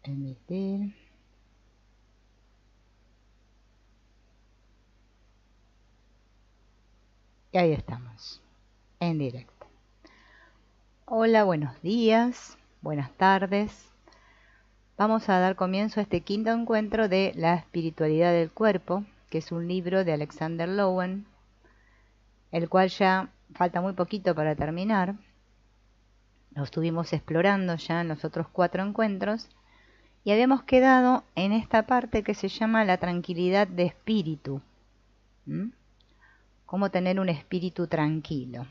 emitir. Y ahí estamos, en directo. Hola, buenos días, buenas tardes. Vamos a dar comienzo a este quinto encuentro de La espiritualidad del cuerpo, que es un libro de Alexander Lowen, el cual ya falta muy poquito para terminar. Lo estuvimos explorando ya en los otros 4 encuentros y habíamos quedado en esta parte que se llama la tranquilidad de espíritu. Cómo tener un espíritu tranquilo.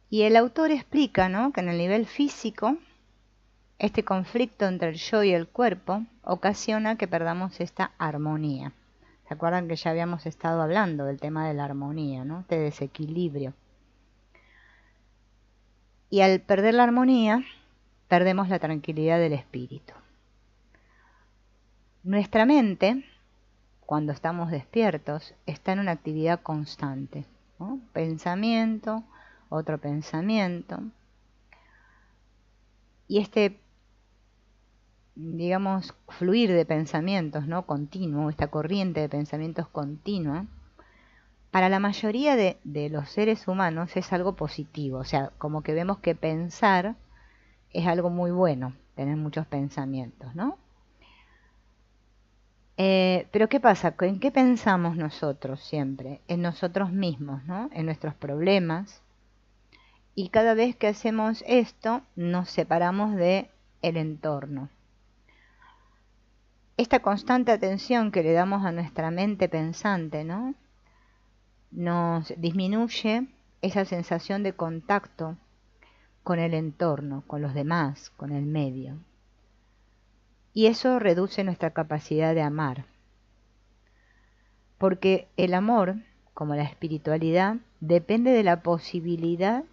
Y el autor explica, ¿no?, que en el nivel físico, este conflicto entre el yo y el cuerpo ocasiona que perdamos esta armonía. ¿Se acuerdan que ya habíamos estado hablando del tema de la armonía, ¿no?, este desequilibrio? Y al perder la armonía, perdemos la tranquilidad del espíritu. Nuestra mente, cuando estamos despiertos, está en una actividad constante, ¿no? Pensamiento, otro pensamiento. Y este, digamos, fluir de pensamientos, ¿no?, continuo, esta corriente de pensamientos continua, para la mayoría de los seres humanos es algo positivo. O sea, como que vemos que pensar es algo muy bueno, tener muchos pensamientos, ¿no? Pero ¿qué pasa? ¿En qué pensamos nosotros siempre? En nosotros mismos, ¿no?, en nuestros problemas. Y cada vez que hacemos esto, nos separamos del entorno. Esta constante atención que le damos a nuestra mente pensante, ¿no?, nos disminuye esa sensación de contacto con el entorno, con los demás, con el medio. Y eso reduce nuestra capacidad de amar. Porque el amor, como la espiritualidad, depende de la posibilidad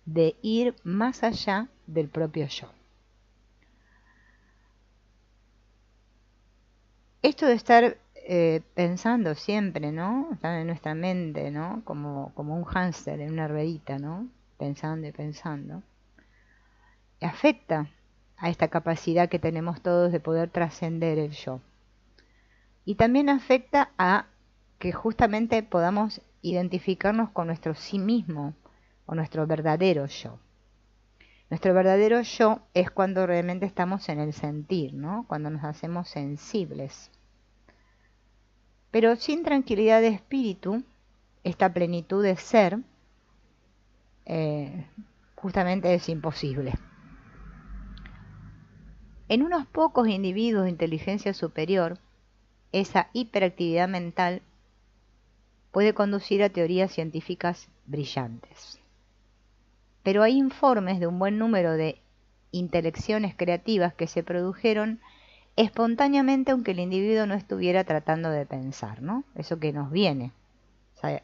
de ir más allá del propio yo. Esto de estar pensando siempre, ¿no?, estar en nuestra mente, ¿no?, como un hámster en una ruedita, ¿no?, pensando y pensando, afecta a esta capacidad que tenemos todos de poder trascender el yo. Y también afecta a que justamente podamos identificarnos con nuestro sí mismo o nuestro verdadero yo. Nuestro verdadero yo es cuando realmente estamos en el sentir, ¿no?, cuando nos hacemos sensibles. Pero sin tranquilidad de espíritu, esta plenitud de ser, justamente es imposible. En unos pocos individuos de inteligencia superior, esa hiperactividad mental puede conducir a teorías científicas brillantes. Pero hay informes de un buen número de intelecciones creativas que se produjeron espontáneamente aunque el individuo no estuviera tratando de pensar, ¿no? Eso que nos viene,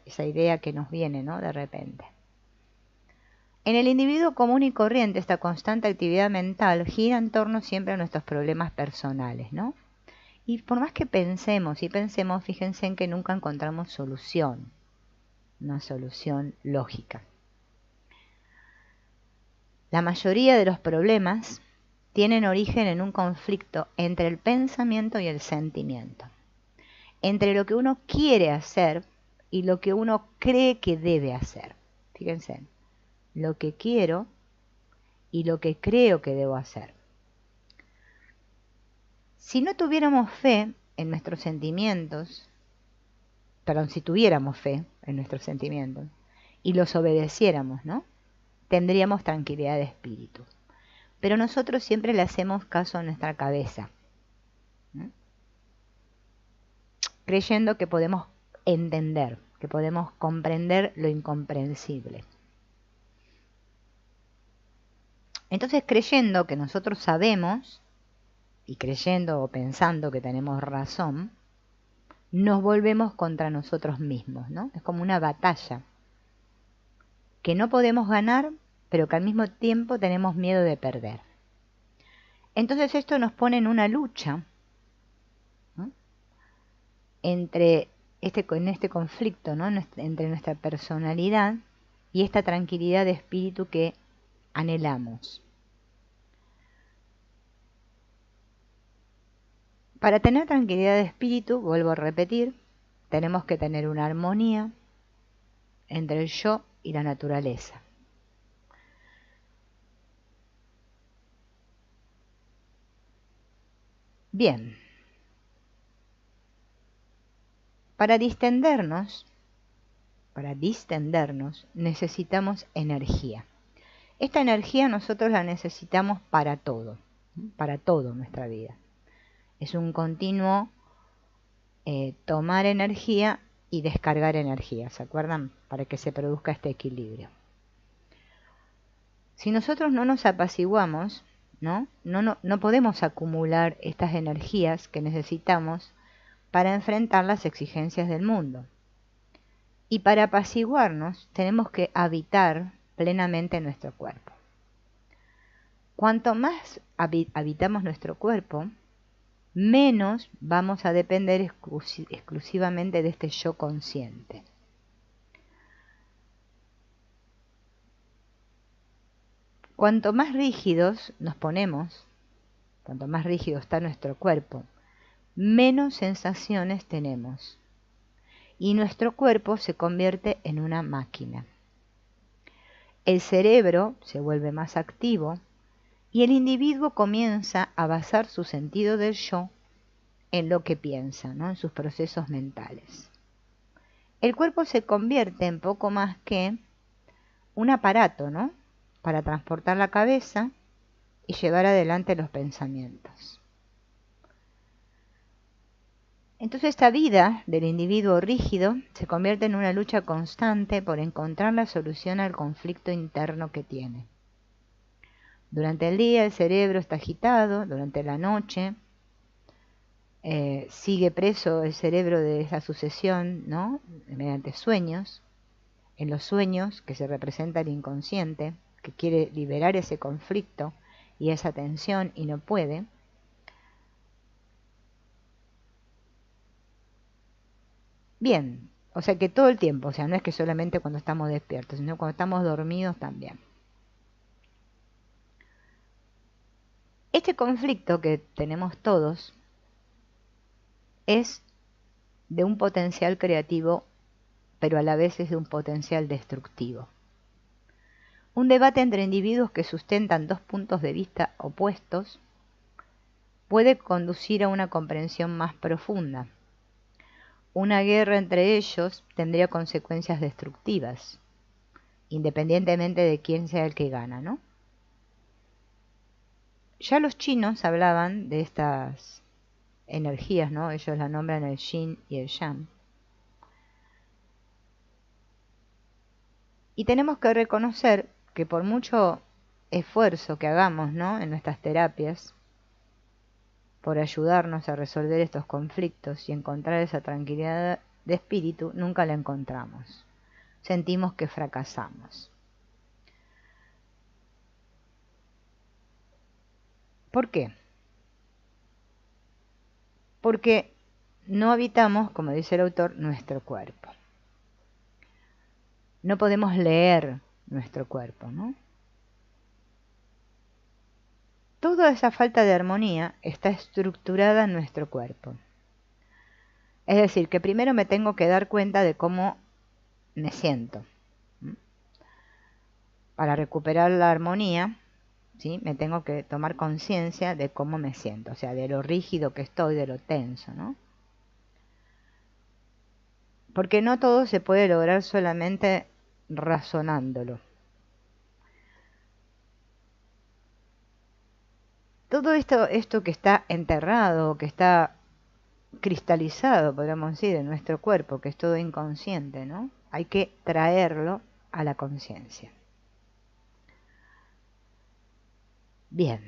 esa idea que nos viene, ¿no?, de repente. En el individuo común y corriente, esta constante actividad mental gira en torno siempre a nuestros problemas personales, ¿no? Y por más que pensemos y pensemos, fíjense en que nunca encontramos solución, una solución lógica. La mayoría de los problemas tienen origen en un conflicto entre el pensamiento y el sentimiento, entre lo que uno quiere hacer y lo que uno cree que debe hacer. Fíjense, lo que quiero y lo que creo que debo hacer. Si no tuviéramos fe en nuestros sentimientos, si tuviéramos fe en nuestros sentimientos y los obedeciéramos, ¿no?, tendríamos tranquilidad de espíritu. Pero nosotros siempre le hacemos caso a nuestra cabeza, ¿no?, creyendo que podemos entender, que podemos comprender lo incomprensible. Entonces, creyendo que nosotros sabemos, y creyendo o pensando que tenemos razón, nos volvemos contra nosotros mismos, ¿no? Es como una batalla que no podemos ganar, pero que al mismo tiempo tenemos miedo de perder. Entonces esto nos pone en una lucha, ¿no?, en este conflicto, ¿no?, entre nuestra personalidad y esta tranquilidad de espíritu que anhelamos. Para tener tranquilidad de espíritu, vuelvo a repetir, tenemos que tener una armonía entre el yo y la naturaleza. Bien, para distendernos necesitamos energía. Esta energía nosotros la necesitamos para todo nuestra vida. Es un continuo tomar energía y descargar energía, ¿se acuerdan? Para que se produzca este equilibrio. Si nosotros no nos apaciguamos, no podemos acumular estas energías que necesitamos para enfrentar las exigencias del mundo. Y para apaciguarnos tenemos que habitar plenamente nuestro cuerpo. Cuanto más habitamos nuestro cuerpo, menos vamos a depender exclusivamente de este yo consciente. Cuanto más rígidos nos ponemos, cuanto más rígido está nuestro cuerpo, menos sensaciones tenemos. Y nuestro cuerpo se convierte en una máquina. El cerebro se vuelve más activo y el individuo comienza a basar su sentido del yo en lo que piensa, ¿no? En sus procesos mentales. El cuerpo se convierte en poco más que un aparato, ¿no? Para transportar la cabeza y llevar adelante los pensamientos. Entonces esta vida del individuo rígido se convierte en una lucha constante por encontrar la solución al conflicto interno que tiene. Durante el día el cerebro está agitado, durante la noche sigue preso el cerebro de esa sucesión, ¿no? Mediante sueños. En los sueños, que se representa el inconsciente, que quiere liberar ese conflicto y esa tensión y no puede. Bien, o sea que todo el tiempo, o sea, no es que solamente cuando estamos despiertos, sino cuando estamos dormidos también. Este conflicto que tenemos todos es de un potencial creativo, pero a la vez es de un potencial destructivo. Un debate entre individuos que sustentan dos puntos de vista opuestos puede conducir a una comprensión más profunda. Una guerra entre ellos tendría consecuencias destructivas, independientemente de quién sea el que gana, ¿no? Ya los chinos hablaban de estas energías, ¿no? Ellos la nombran el yin y el yang. Y tenemos que reconocer que por mucho esfuerzo que hagamos, ¿no? En nuestras terapias, por ayudarnos a resolver estos conflictos y encontrar esa tranquilidad de espíritu, nunca la encontramos. Sentimos que fracasamos. ¿Por qué? Porque no habitamos, como dice el autor, nuestro cuerpo. No podemos leer nuestro cuerpo, ¿no? Toda esa falta de armonía está estructurada en nuestro cuerpo. Es decir, que primero me tengo que dar cuenta de cómo me siento. Para recuperar la armonía, ¿sí? Me tengo que tomar conciencia de cómo me siento, o sea, de lo rígido que estoy, de lo tenso, ¿no? Porque no todo se puede lograr solamente razonándolo. Todo esto que está enterrado, que está cristalizado, podríamos decir, en nuestro cuerpo, que es todo inconsciente, ¿no? Hay que traerlo a la conciencia. Bien.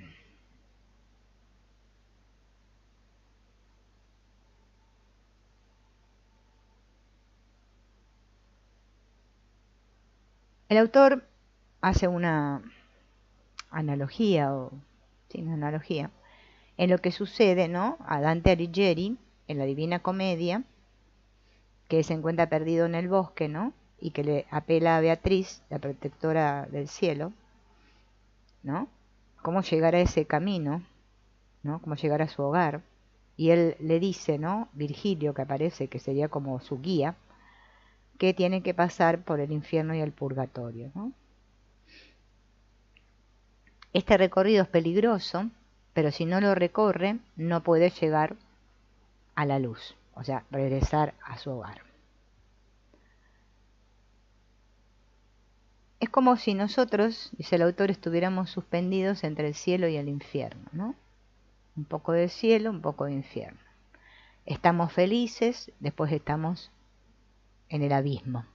El autor hace una analogía, en lo que sucede, ¿no? A Dante Alighieri, en la Divina Comedia, que se encuentra perdido en el bosque, ¿no? Y que le apela a Beatriz, la protectora del cielo, ¿no? Cómo llegar a ese camino, ¿no? Cómo llegar a su hogar. y él le dice, ¿no? Virgilio, que aparece, que sería como su guía, que tiene que pasar por el infierno y el purgatorio, ¿no? Este recorrido es peligroso, pero si no lo recorre, no puede llegar a la luz, o sea, regresar a su hogar. Es como si nosotros, dice el autor, estuviéramos suspendidos entre el cielo y el infierno, ¿no? Un poco de cielo, un poco de infierno. Estamos felices, después estamos en el abismo.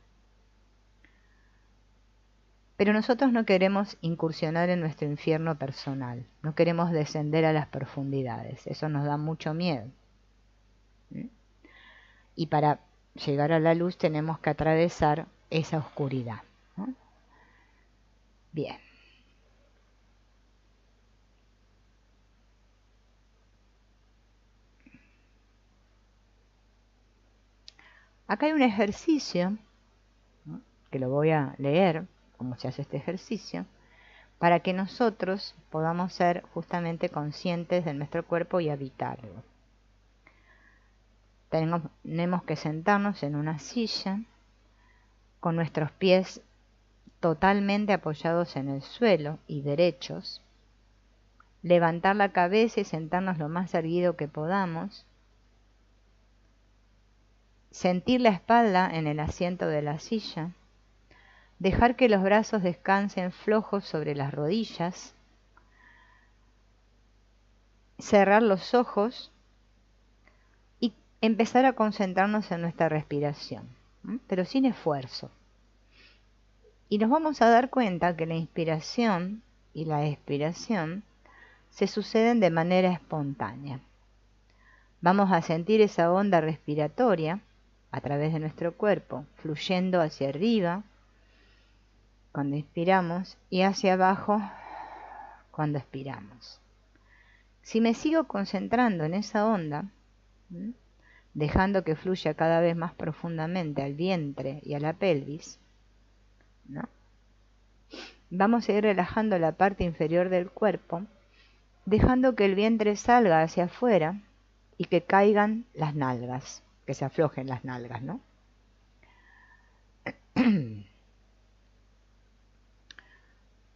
Pero nosotros no queremos incursionar en nuestro infierno personal, no queremos descender a las profundidades, eso nos da mucho miedo. Y para llegar a la luz tenemos que atravesar esa oscuridad, ¿no? Bien. Acá hay un ejercicio, ¿no?, que lo voy a leer, cómo se hace este ejercicio, para que nosotros podamos ser justamente conscientes de nuestro cuerpo y habitarlo. Tenemos que sentarnos en una silla con nuestros pies totalmente apoyados en el suelo y derechos, levantar la cabeza y sentarnos lo más erguido que podamos, sentir la espalda en el asiento de la silla, dejar que los brazos descansen flojos sobre las rodillas, cerrar los ojos y empezar a concentrarnos en nuestra respiración, pero sin esfuerzo. Y nos vamos a dar cuenta que la inspiración y la expiración se suceden de manera espontánea. Vamos a sentir esa onda respiratoria a través de nuestro cuerpo, fluyendo hacia arriba cuando inspiramos y hacia abajo cuando expiramos. Si me sigo concentrando en esa onda, dejando que fluya cada vez más profundamente al vientre y a la pelvis, ¿no?, vamos a ir relajando la parte inferior del cuerpo, dejando que el vientre salga hacia afuera y que caigan las nalgas, que se aflojen las nalgas, ¿no?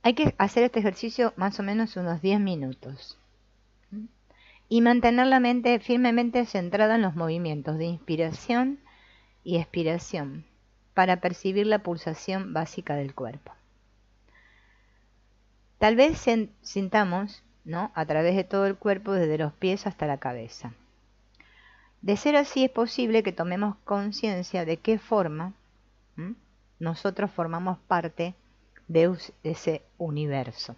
Hay que hacer este ejercicio más o menos unos 10 minutos y mantener la mente firmemente centrada en los movimientos de inspiración y expiración para percibir la pulsación básica del cuerpo. Tal vez sintamos, ¿no?, a través de todo el cuerpo, desde los pies hasta la cabeza. De ser así, es posible que tomemos conciencia de qué forma nosotros formamos parte de ese universo.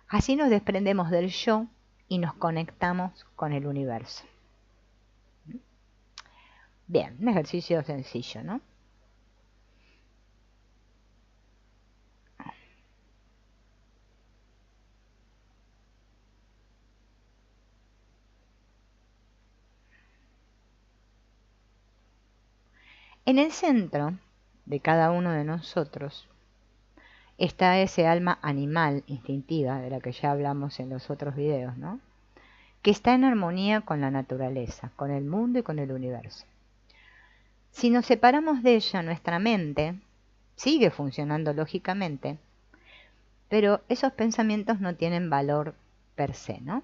Así nos desprendemos del yo y nos conectamos con el universo. Bien, un ejercicio sencillo, ¿no? En el centro de cada uno de nosotros está ese alma animal instintiva de la que ya hablamos en los otros videos, ¿no?, que está en armonía con la naturaleza, con el mundo y con el universo. Si nos separamos de ella, nuestra mente sigue funcionando lógicamente, pero esos pensamientos no tienen valor per se, ¿no?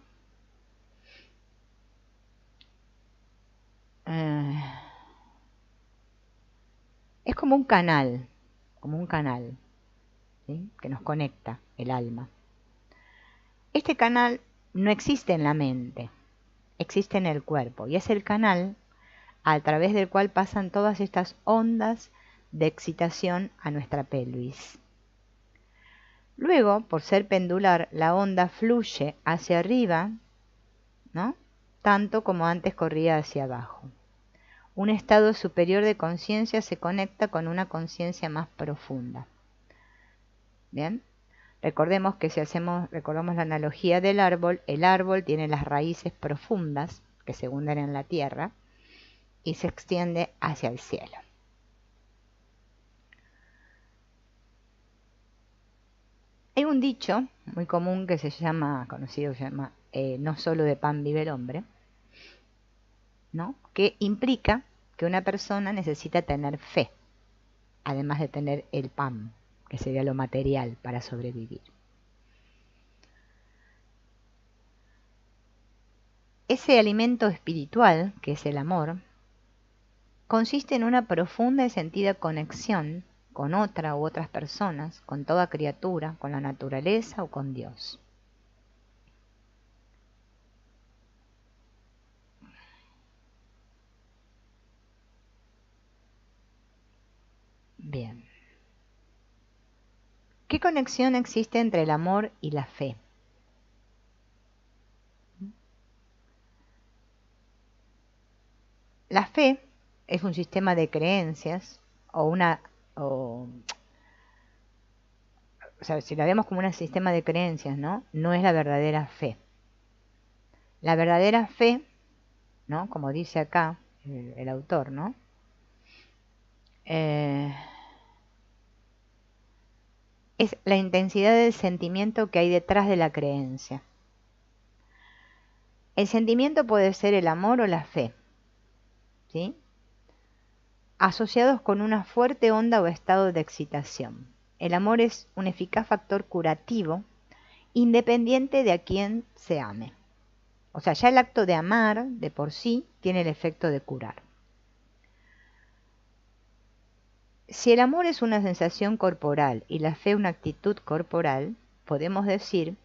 Es como un canal, ¿sí?, que nos conecta el alma. Este canal no existe en la mente, existe en el cuerpo, y es el canal a través del cual pasan todas estas ondas de excitación a nuestra pelvis. Luego, por ser pendular, la onda fluye hacia arriba, ¿no?, tanto como antes corría hacia abajo. Un estado superior de conciencia se conecta con una conciencia más profunda. Bien, recordemos que si recordamos la analogía del árbol, el árbol tiene las raíces profundas que se hunden en la tierra y se extiende hacia el cielo. Hay un dicho muy común que se llama, conocido, se llama no solo de pan vive el hombre, ¿no? Que implica que una persona necesita tener fe, además de tener el pan, que sería lo material para sobrevivir. Ese alimento espiritual, que es el amor, consiste en una profunda y sentida conexión con otra u otras personas, con toda criatura, con la naturaleza o con Dios. Bien. ¿Qué conexión existe entre el amor y la fe? La fe es un sistema de creencias o sea, si la vemos como un sistema de creencias, ¿no? No es la verdadera fe. La verdadera fe, ¿no? Como dice acá el autor, ¿no? Es la intensidad del sentimiento que hay detrás de la creencia. El sentimiento puede ser el amor o la fe, ¿sí? Asociados con una fuerte onda o estado de excitación. El amor es un eficaz factor curativo, independiente de a quién se ame. O sea, ya el acto de amar de por sí tiene el efecto de curar. Si el amor es una sensación corporal y la fe una actitud corporal, podemos decir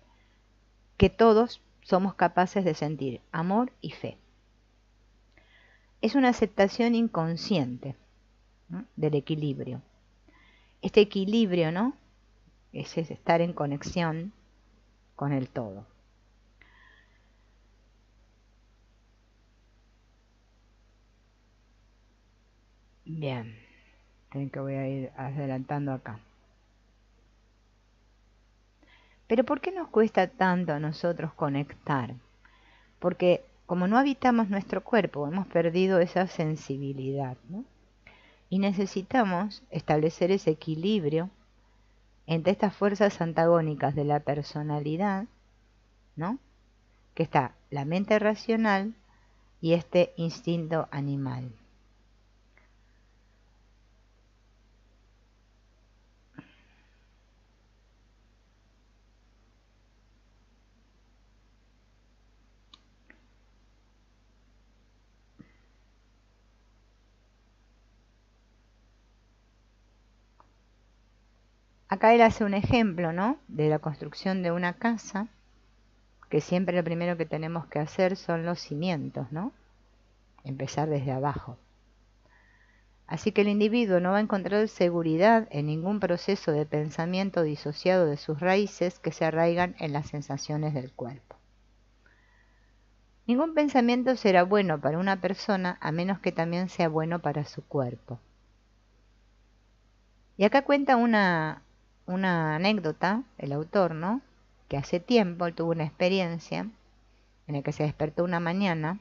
que todos somos capaces de sentir amor y fe. Es una aceptación inconsciente, ¿no? Del equilibrio. Este equilibrio, ¿no? Es estar en conexión con el todo. Bien, creo que voy a ir adelantando acá. Pero ¿por qué nos cuesta tanto a nosotros conectar? Porque como no habitamos nuestro cuerpo, hemos perdido esa sensibilidad, ¿no? Y necesitamos establecer ese equilibrio entre estas fuerzas antagónicas de la personalidad, ¿no? Que está la mente racional y este instinto animal. Acá él hace un ejemplo, ¿no? De la construcción de una casa, que siempre lo primero que tenemos que hacer son los cimientos, ¿no? Empezar desde abajo. Así que el individuo no va a encontrar seguridad en ningún proceso de pensamiento disociado de sus raíces que se arraigan en las sensaciones del cuerpo. Ningún pensamiento será bueno para una persona a menos que también sea bueno para su cuerpo. Y acá cuenta una anécdota, el autor, ¿no? Que hace tiempo él tuvo una experiencia en la que se despertó una mañana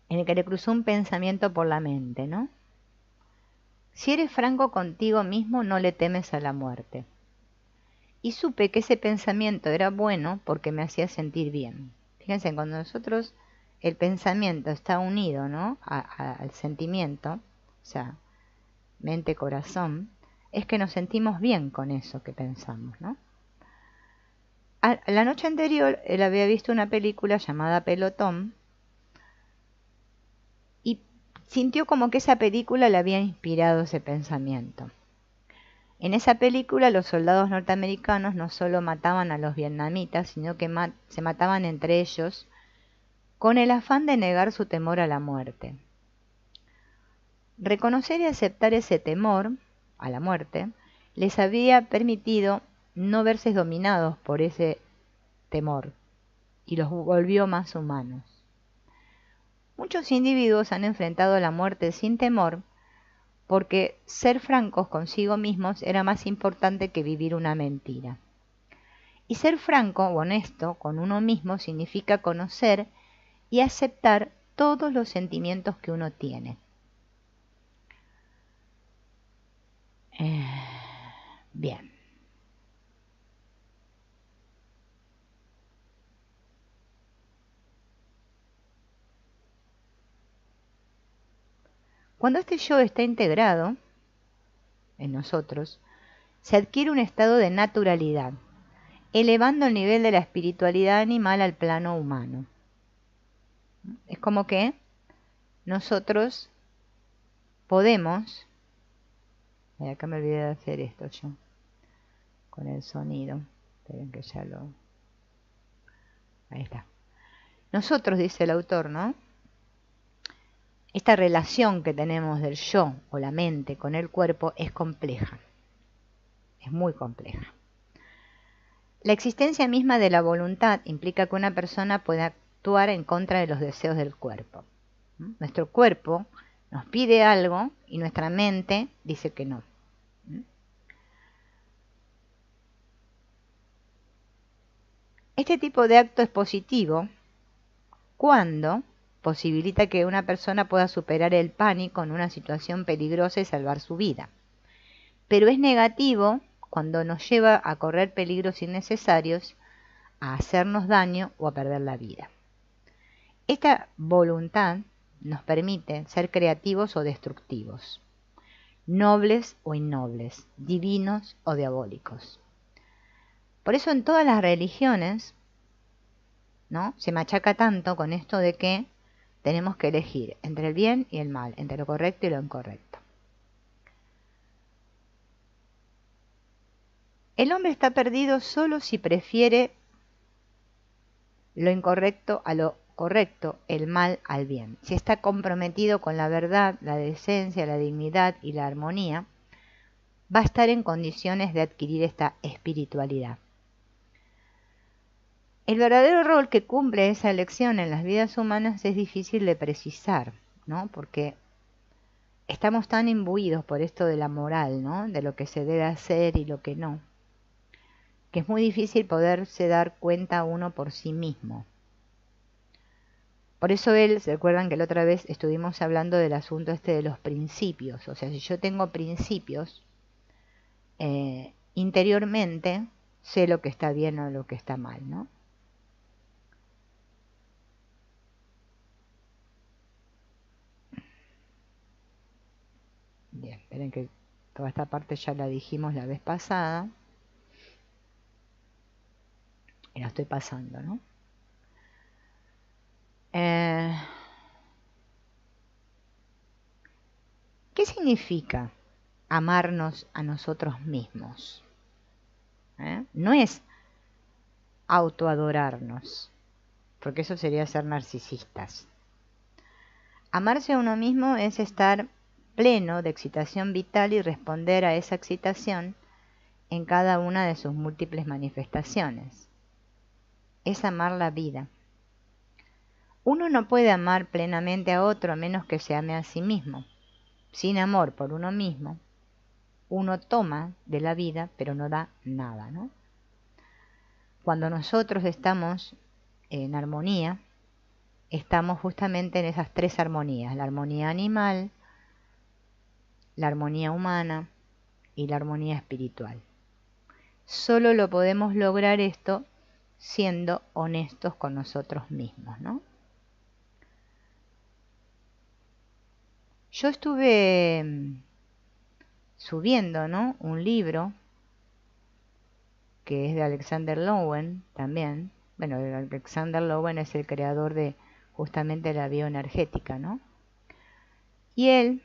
en el que le cruzó un pensamiento por la mente, ¿no? Si eres franco contigo mismo, no le temes a la muerte. Y supe que ese pensamiento era bueno porque me hacía sentir bien. Fíjense, cuando nosotros el pensamiento está unido, ¿no? al sentimiento, o sea, mente, corazón, es que nos sentimos bien con eso que pensamos, ¿no? La noche anterior él había visto una película llamada Pelotón y sintió como que esa película le había inspirado ese pensamiento. En esa película los soldados norteamericanos no solo mataban a los vietnamitas, sino que se mataban entre ellos con el afán de negar su temor a la muerte. Reconocer y aceptar ese temor a la muerte les había permitido no verse dominados por ese temor y los volvió más humanos. Muchos individuos han enfrentado la muerte sin temor porque ser francos consigo mismos era más importante que vivir una mentira. Y ser franco o honesto con uno mismo significa conocer y aceptar todos los sentimientos que uno tiene. Bien. Cuando este yo está integrado en nosotros, se adquiere un estado de naturalidad, elevando el nivel de la espiritualidad animal al plano humano. Es como que nosotros podemos... Acá me olvidé de hacer esto yo, con el sonido. Esperen que ya lo... Ahí está. Nosotros, dice el autor, ¿no? Esta relación que tenemos del yo o la mente con el cuerpo es compleja. Es muy compleja. La existencia misma de la voluntad implica que una persona puede actuar en contra de los deseos del cuerpo. Nuestro cuerpo nos pide algo y nuestra mente dice que no. Este tipo de acto es positivo cuando posibilita que una persona pueda superar el pánico en una situación peligrosa y salvar su vida. Pero es negativo cuando nos lleva a correr peligros innecesarios, a hacernos daño o a perder la vida. Esta voluntad nos permite ser creativos o destructivos, nobles o innobles, divinos o diabólicos. Por eso en todas las religiones, ¿no?, se machaca tanto con esto de que tenemos que elegir entre el bien y el mal, entre lo correcto y lo incorrecto. El hombre está perdido solo si prefiere lo incorrecto a lo correcto, el mal al bien. Si está comprometido con la verdad, la decencia, la dignidad y la armonía, va a estar en condiciones de adquirir esta espiritualidad. El verdadero rol que cumple esa elección en las vidas humanas es difícil de precisar, ¿no? Porque estamos tan imbuidos por esto de la moral, ¿no?, de lo que se debe hacer y lo que no, que es muy difícil poderse dar cuenta uno por sí mismo. Por eso ¿se acuerdan que la otra vez estuvimos hablando del asunto este de los principios? O sea, si yo tengo principios, interiormente sé lo que está bien o lo que está mal, ¿no? Bien, esperen que toda esta parte ya la dijimos la vez pasada. Y la estoy pasando, ¿no? ¿Qué significa amarnos a nosotros mismos? No es autoadorarnos, porque eso sería ser narcisistas. Amarse a uno mismo es estar pleno de excitación vital y responder a esa excitación en cada una de sus múltiples manifestaciones. Es amar la vida. Uno no puede amar plenamente a otro a menos que se ame a sí mismo. Sin amor por uno mismo, uno toma de la vida, pero no da nada, ¿no? Cuando nosotros estamos en armonía, estamos justamente en esas tres armonías: la armonía animal, la armonía humana y la armonía espiritual. Solo lo podemos lograr esto siendo honestos con nosotros mismos, ¿no? Yo estuve subiendo, ¿no?, un libro que es de Alexander Lowen también. Bueno, Alexander Lowen es el creador de justamente la bioenergética, ¿no? Y él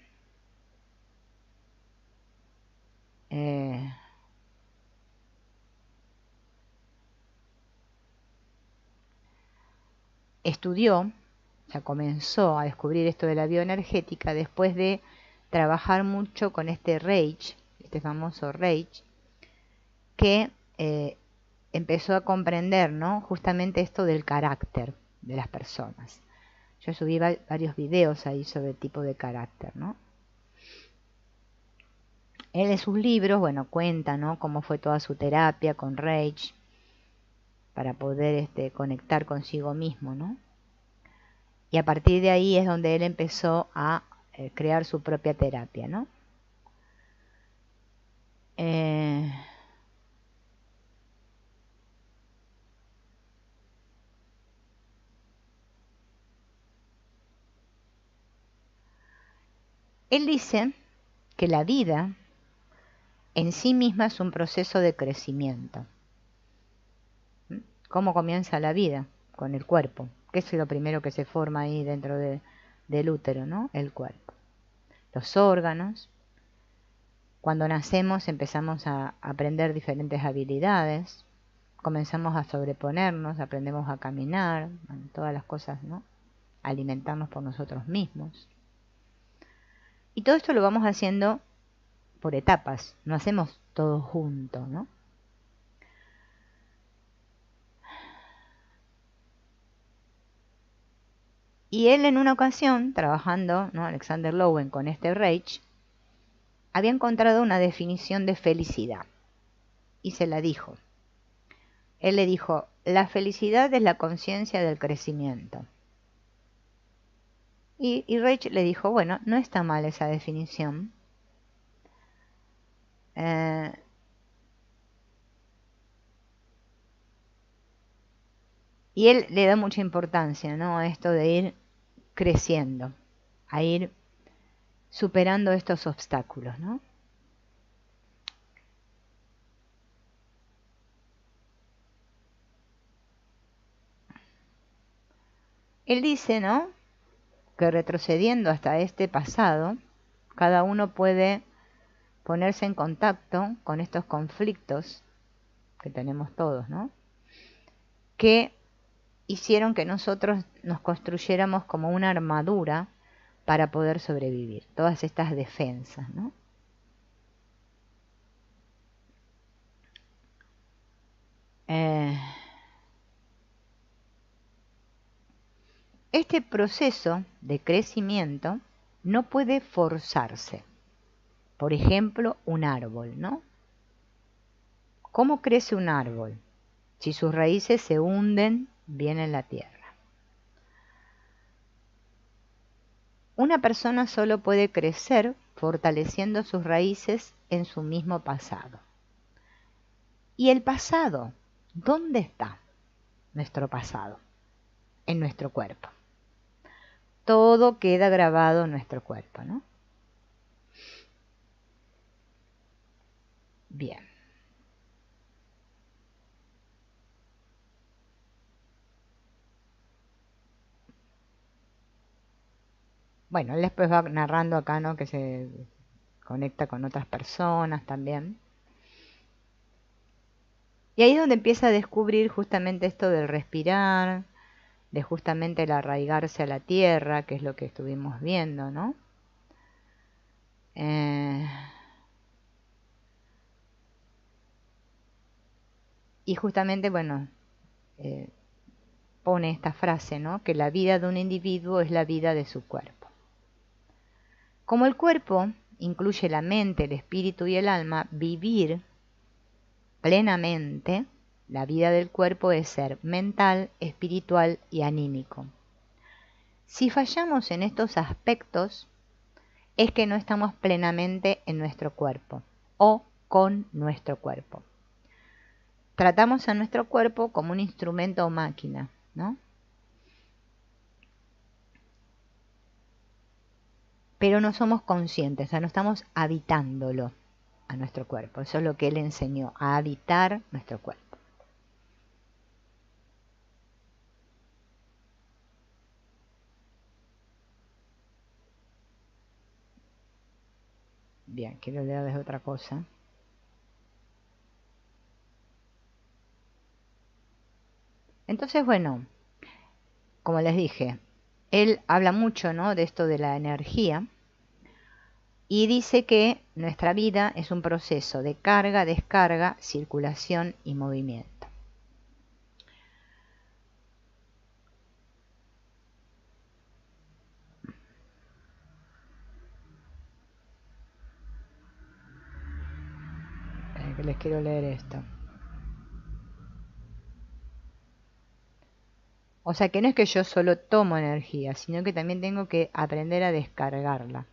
estudió, o sea, comenzó a descubrir esto de la bioenergética después de trabajar mucho con este Reich, este famoso Reich, que empezó a comprender, ¿no?, justamente esto del carácter de las personas. Yo subí varios videos ahí sobre el tipo de carácter, ¿no? Él en sus libros, bueno, cuenta, ¿no?, cómo fue toda su terapia con Reich para poder conectar consigo mismo, ¿no? Y a partir de ahí es donde él empezó a crear su propia terapia, ¿no? Él dice que la vida en sí misma es un proceso de crecimiento. ¿Cómo comienza la vida? Con el cuerpo, que es lo primero que se forma ahí dentro del útero, ¿no? El cuerpo. Los órganos. Cuando nacemos empezamos a aprender diferentes habilidades, comenzamos a sobreponernos, aprendemos a caminar, todas las cosas, ¿no? Alimentarnos por nosotros mismos. Y todo esto lo vamos haciendo por etapas, no hacemos todo junto, ¿no? Y él en una ocasión, trabajando, ¿no? Alexander Lowen con este Reich, había encontrado una definición de felicidad y se la dijo. Él le dijo, la felicidad es la conciencia del crecimiento. Y Reich le dijo, bueno, no está mal esa definición. Y él le da mucha importancia, ¿no? A esto de ir creciendo, a ir superando estos obstáculos, ¿no? Él dice, ¿no? Que retrocediendo hasta este pasado, cada uno puede ponerse en contacto con estos conflictos que tenemos todos, ¿no? Que hicieron que nosotros nos construyéramos como una armadura para poder sobrevivir, todas estas defensas, ¿no? Este proceso de crecimiento no puede forzarse. Por ejemplo, un árbol, ¿no? ¿Cómo crece un árbol? Si sus raíces se hunden bien en la tierra. Una persona solo puede crecer fortaleciendo sus raíces en su mismo pasado. ¿Y el pasado? ¿Dónde está nuestro pasado? En nuestro cuerpo. Todo queda grabado en nuestro cuerpo, ¿no? Bien. Bueno, él después va narrando acá, ¿no? Que se conecta con otras personas también. Y ahí es donde empieza a descubrir justamente esto del respirar, de justamente el arraigarse a la tierra, que es lo que estuvimos viendo, ¿no? Y justamente, bueno, pone esta frase, ¿no? Que la vida de un individuo es la vida de su cuerpo. Como el cuerpo incluye la mente, el espíritu y el alma, vivir plenamente la vida del cuerpo es ser mental, espiritual y anímico. Si fallamos en estos aspectos, es que no estamos plenamente en nuestro cuerpo o con nuestro cuerpo. Tratamos a nuestro cuerpo como un instrumento o máquina, ¿no? Pero no somos conscientes, o sea, no estamos habitándolo a nuestro cuerpo. Eso es lo que él enseñó, a habitar nuestro cuerpo. Bien, quiero leerles otra cosa. Entonces, bueno, como les dije, él habla mucho, ¿no? De esto de la energía y dice que nuestra vida es un proceso de carga, descarga, circulación y movimiento. Que les quiero leer esto. O sea que no es que yo solo tomo energía, sino que también tengo que aprender a descargarla.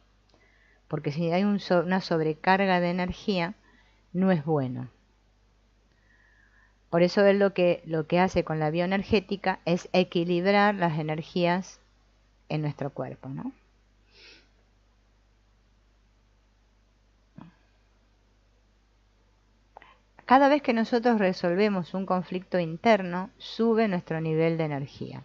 Porque si hay una sobrecarga de energía, no es bueno. Por eso él lo que hace con la bioenergética es equilibrar las energías en nuestro cuerpo, ¿no? Cada vez que nosotros resolvemos un conflicto interno, sube nuestro nivel de energía.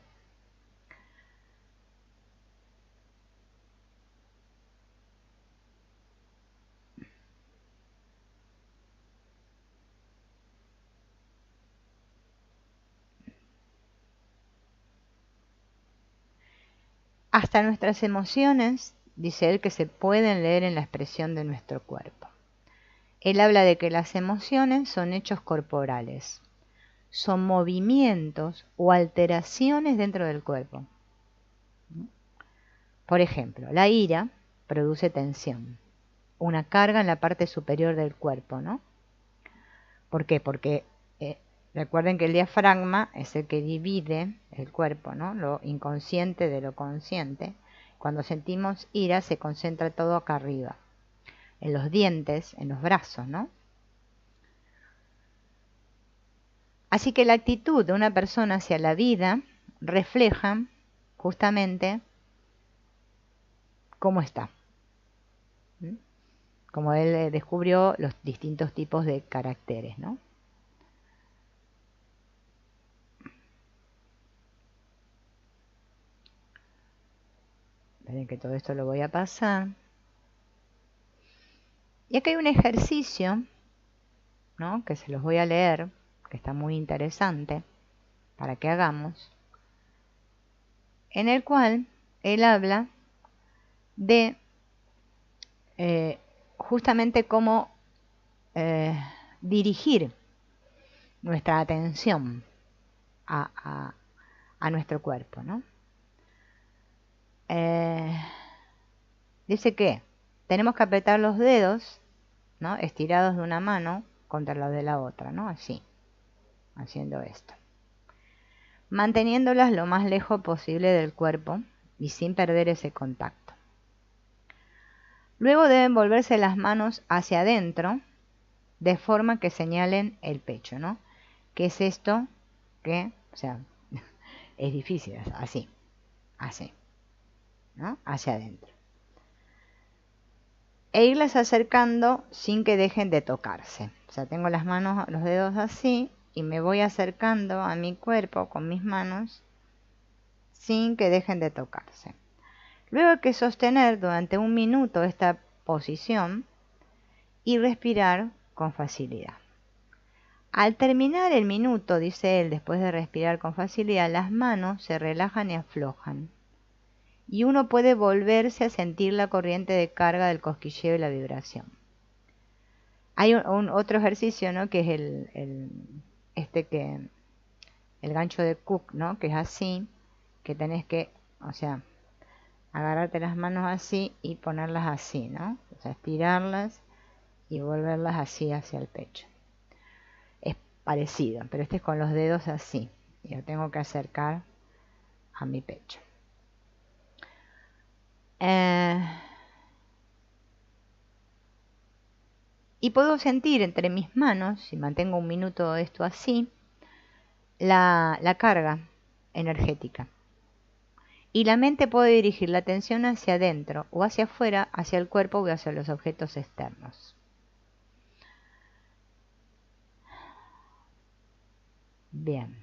Hasta nuestras emociones, dice él, que se pueden leer en la expresión de nuestro cuerpo. Él habla de que las emociones son hechos corporales, son movimientos o alteraciones dentro del cuerpo. Por ejemplo, la ira produce tensión, una carga en la parte superior del cuerpo, ¿no? ¿Por qué? Porque recuerden que el diafragma es el que divide el cuerpo, ¿no? Lo inconsciente de lo consciente. Cuando sentimos ira se concentra todo acá arriba, en los dientes, en los brazos, ¿no? Así que la actitud de una persona hacia la vida refleja justamente cómo está. Como él descubrió los distintos tipos de caracteres, ¿no? Miren que todo esto lo voy a pasar. Y acá hay un ejercicio, ¿no? Que se los voy a leer, que está muy interesante para que hagamos, en el cual él habla de justamente cómo dirigir nuestra atención a nuestro cuerpo, ¿no? Dice que tenemos que apretar los dedos, ¿no? Estirados de una mano contra los de la otra, ¿no? Así, haciendo esto. Manteniéndolas lo más lejos posible del cuerpo y sin perder ese contacto. Luego deben volverse las manos hacia adentro, de forma que señalen el pecho, ¿no? ¿Qué es esto? Que, o sea, es difícil, así, así, ¿no? Hacia adentro. E irlas acercando sin que dejen de tocarse. O sea, tengo las manos, los dedos así, y me voy acercando a mi cuerpo con mis manos sin que dejen de tocarse. Luego hay que sostener durante 1 minuto esta posición y respirar con facilidad. Al terminar el minuto, dice él, después de respirar con facilidad, las manos se relajan y aflojan. Y uno puede volverse a sentir la corriente de carga del cosquilleo y la vibración. Hay otro ejercicio, ¿no? Que es el gancho de Cook, ¿no? Que es así, que tenés que, o sea, agarrarte las manos así y ponerlas así, ¿no? O sea, estirarlas y volverlas así hacia el pecho. Es parecido, pero este es con los dedos así. Y lo tengo que acercar a mi pecho. Y puedo sentir entre mis manos, si mantengo 1 minuto esto así, la carga energética. Y la mente puede dirigir la atención hacia adentro o hacia afuera, hacia el cuerpo o hacia los objetos externos. Bien.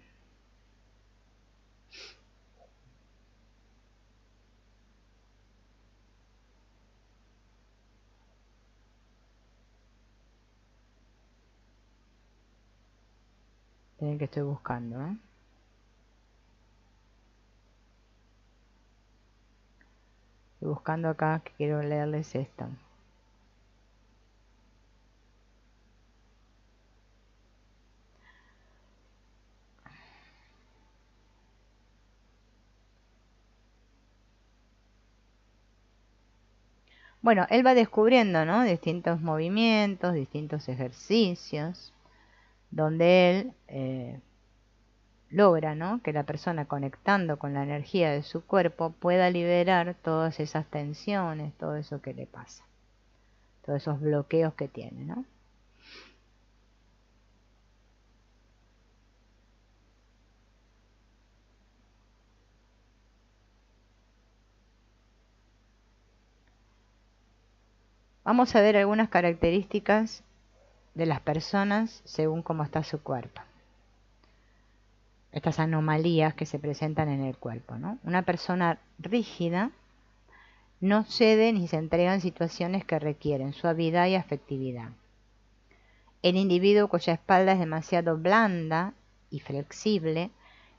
Miren que estoy buscando, ¿eh? Estoy buscando acá que quiero leerles esto. Bueno, él va descubriendo, ¿no? Distintos movimientos, distintos ejercicios, donde él logra, ¿no? Que la persona conectando con la energía de su cuerpo pueda liberar todas esas tensiones, todo eso que le pasa, todos esos bloqueos que tiene, ¿no? Vamos a ver algunas características de las personas según cómo está su cuerpo. Estas anomalías que se presentan en el cuerpo, ¿no? Una persona rígida no cede ni se entrega en situaciones que requieren suavidad y afectividad. El individuo cuya espalda es demasiado blanda y flexible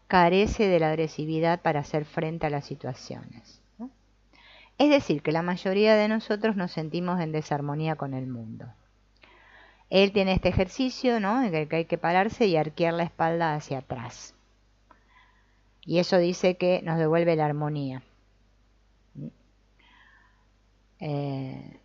carece de la agresividad para hacer frente a las situaciones, ¿no? Es decir, que la mayoría de nosotros nos sentimos en desarmonía con el mundo. Él tiene este ejercicio, ¿no?, en el que hay que pararse y arquear la espalda hacia atrás. Y eso dice que nos devuelve la armonía. Bien.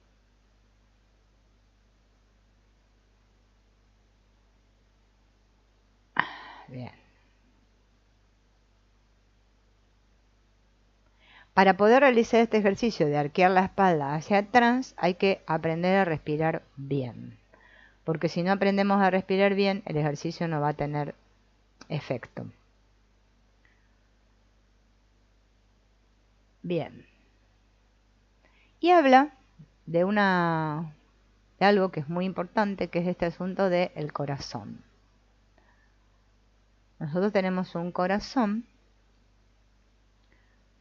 Para poder realizar este ejercicio de arquear la espalda hacia atrás, hay que aprender a respirar bien. Porque si no aprendemos a respirar bien, el ejercicio no va a tener efecto. Bien. Y habla de algo que es muy importante, que es este asunto del corazón. Nosotros tenemos un corazón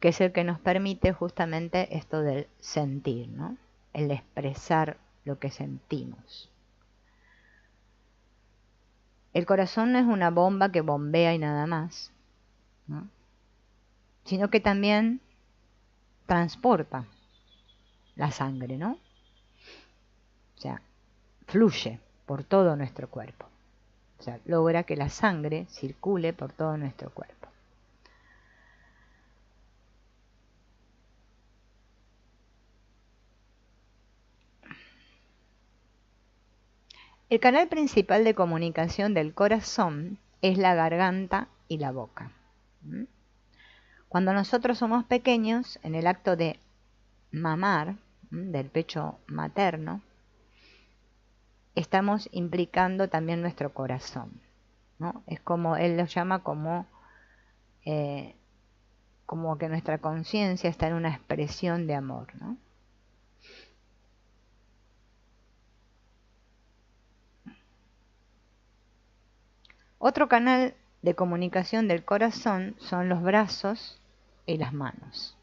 que es el que nos permite justamente esto del sentir, ¿no? El expresar lo que sentimos. El corazón no es una bomba que bombea y nada más, ¿no?, sino que también transporta la sangre, ¿no? O sea, fluye por todo nuestro cuerpo. O sea, logra que la sangre circule por todo nuestro cuerpo. El canal principal de comunicación del corazón es la garganta y la boca. Cuando nosotros somos pequeños, en el acto de mamar, del pecho materno, estamos implicando también nuestro corazón, ¿no? Es como él lo llama como que nuestra conciencia está en una expresión de amor, ¿no? Otro canal de comunicación del corazón son los brazos y las manos.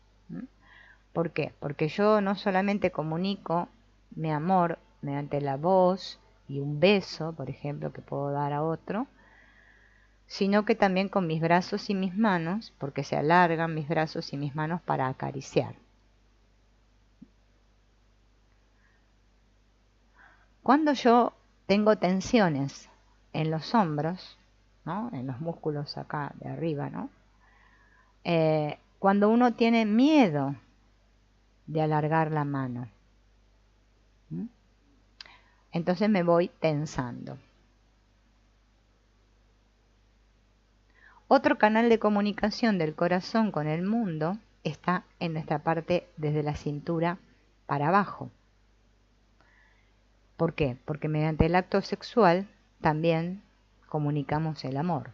¿Por qué? Porque yo no solamente comunico mi amor mediante la voz y un beso, por ejemplo, que puedo dar a otro, sino que también con mis brazos y mis manos, porque se alargan mis brazos y mis manos para acariciar. Cuando yo tengo tensiones en los hombros, ¿no?, en los músculos acá de arriba, ¿no?, cuando uno tiene miedo de alargar la mano, entonces me voy tensando. Otro canal de comunicación del corazón con el mundo está en nuestra parte desde la cintura para abajo. ¿Por qué? Porque mediante el acto sexual también comunicamos el amor.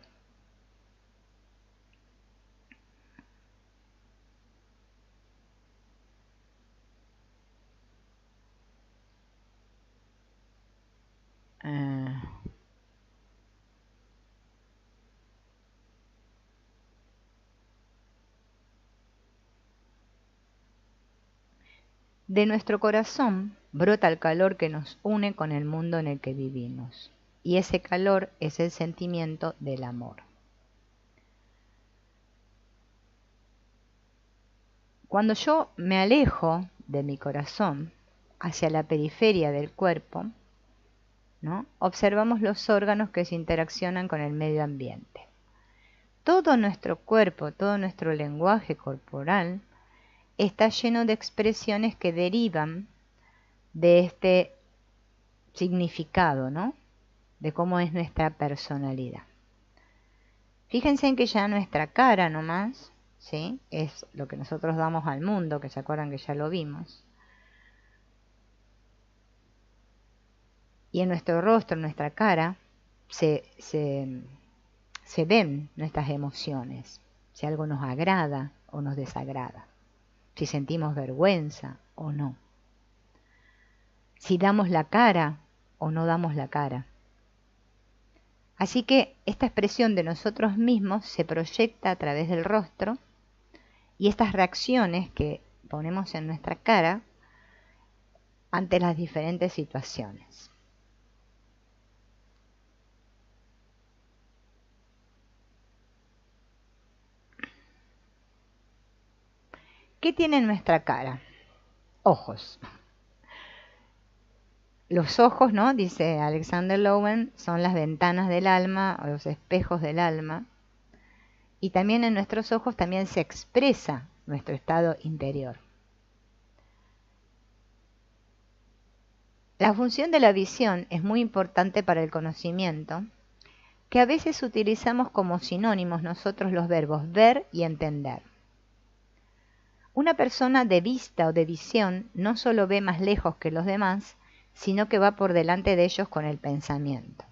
De nuestro corazón brota el calor que nos une con el mundo en el que vivimos, y ese calor es el sentimiento del amor. Cuando yo me alejo de mi corazón hacia la periferia del cuerpo, ¿no?, observamos los órganos que se interaccionan con el medio ambiente. Todo nuestro cuerpo, todo nuestro lenguaje corporal está lleno de expresiones que derivan de este significado, ¿no?, de cómo es nuestra personalidad. Fíjense en que ya nuestra cara nomás, ¿sí?, es lo que nosotros damos al mundo, que se acuerdan que ya lo vimos. Y en nuestro rostro, en nuestra cara, se ven nuestras emociones, si algo nos agrada o nos desagrada, si sentimos vergüenza o no, si damos la cara o no damos la cara. Así que esta expresión de nosotros mismos se proyecta a través del rostro y estas reacciones que ponemos en nuestra cara ante las diferentes situaciones. ¿Qué tiene nuestra cara? Ojos. Los ojos, ¿no? Dice Alexander Lowen, son las ventanas del alma o los espejos del alma. Y también en nuestros ojos también se expresa nuestro estado interior. La función de la visión es muy importante para el conocimiento, que a veces utilizamos como sinónimos nosotros los verbos ver y entender. Una persona de vista o de visión no solo ve más lejos que los demás, sino que va por delante de ellos con el pensamiento.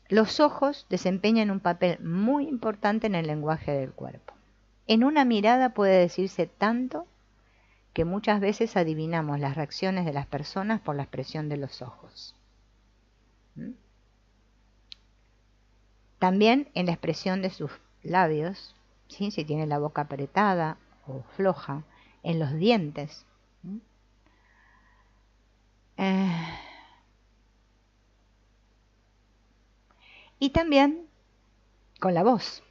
Los ojos desempeñan un papel muy importante en el lenguaje del cuerpo. En una mirada puede decirse tanto que muchas veces adivinamos las reacciones de las personas por la expresión de los ojos. También en la expresión de sus labios, ¿sí? Si tiene la boca apretada o floja, en los dientes. Y también con la voz.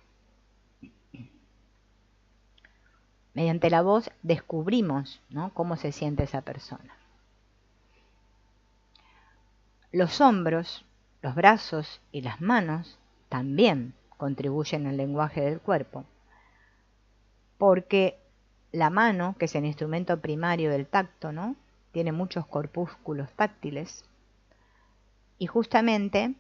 Mediante la voz descubrimos, ¿no?, cómo se siente esa persona. Los hombros, los brazos y las manos también contribuyen al lenguaje del cuerpo, porque la mano, que es el instrumento primario del tacto, ¿no?, tiene muchos corpúsculos táctiles y justamente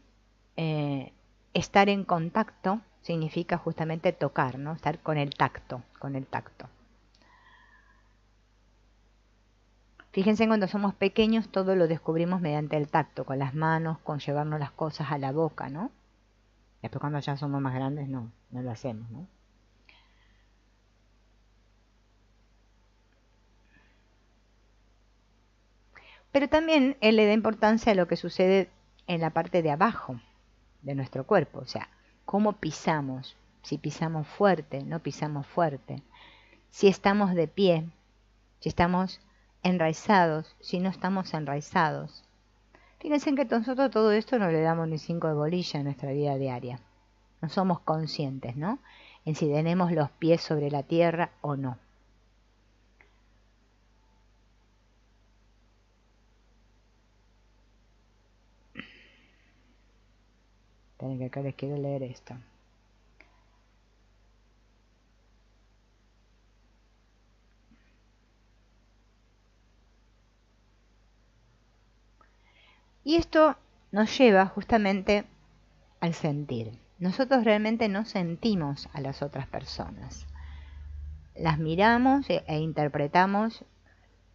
estar en contacto significa justamente tocar, ¿no?, estar con el tacto, Fíjense, cuando somos pequeños todo lo descubrimos mediante el tacto, con las manos, con llevarnos las cosas a la boca, ¿no? Después cuando ya somos más grandes no lo hacemos, ¿no? Pero también él le da importancia a lo que sucede en la parte de abajo de nuestro cuerpo, o sea, cómo pisamos, si pisamos fuerte, no pisamos fuerte, si estamos de pie, si estamos enraizados, si no estamos enraizados. Fíjense que nosotros todo esto no le damos ni 5 de bolilla en nuestra vida diaria. No somos conscientes, ¿no?, en si tenemos los pies sobre la tierra o no. Esperen que acá les quiero leer esto. Y esto nos lleva justamente al sentir. Nosotros realmente no sentimos a las otras personas. Las miramos e interpretamos,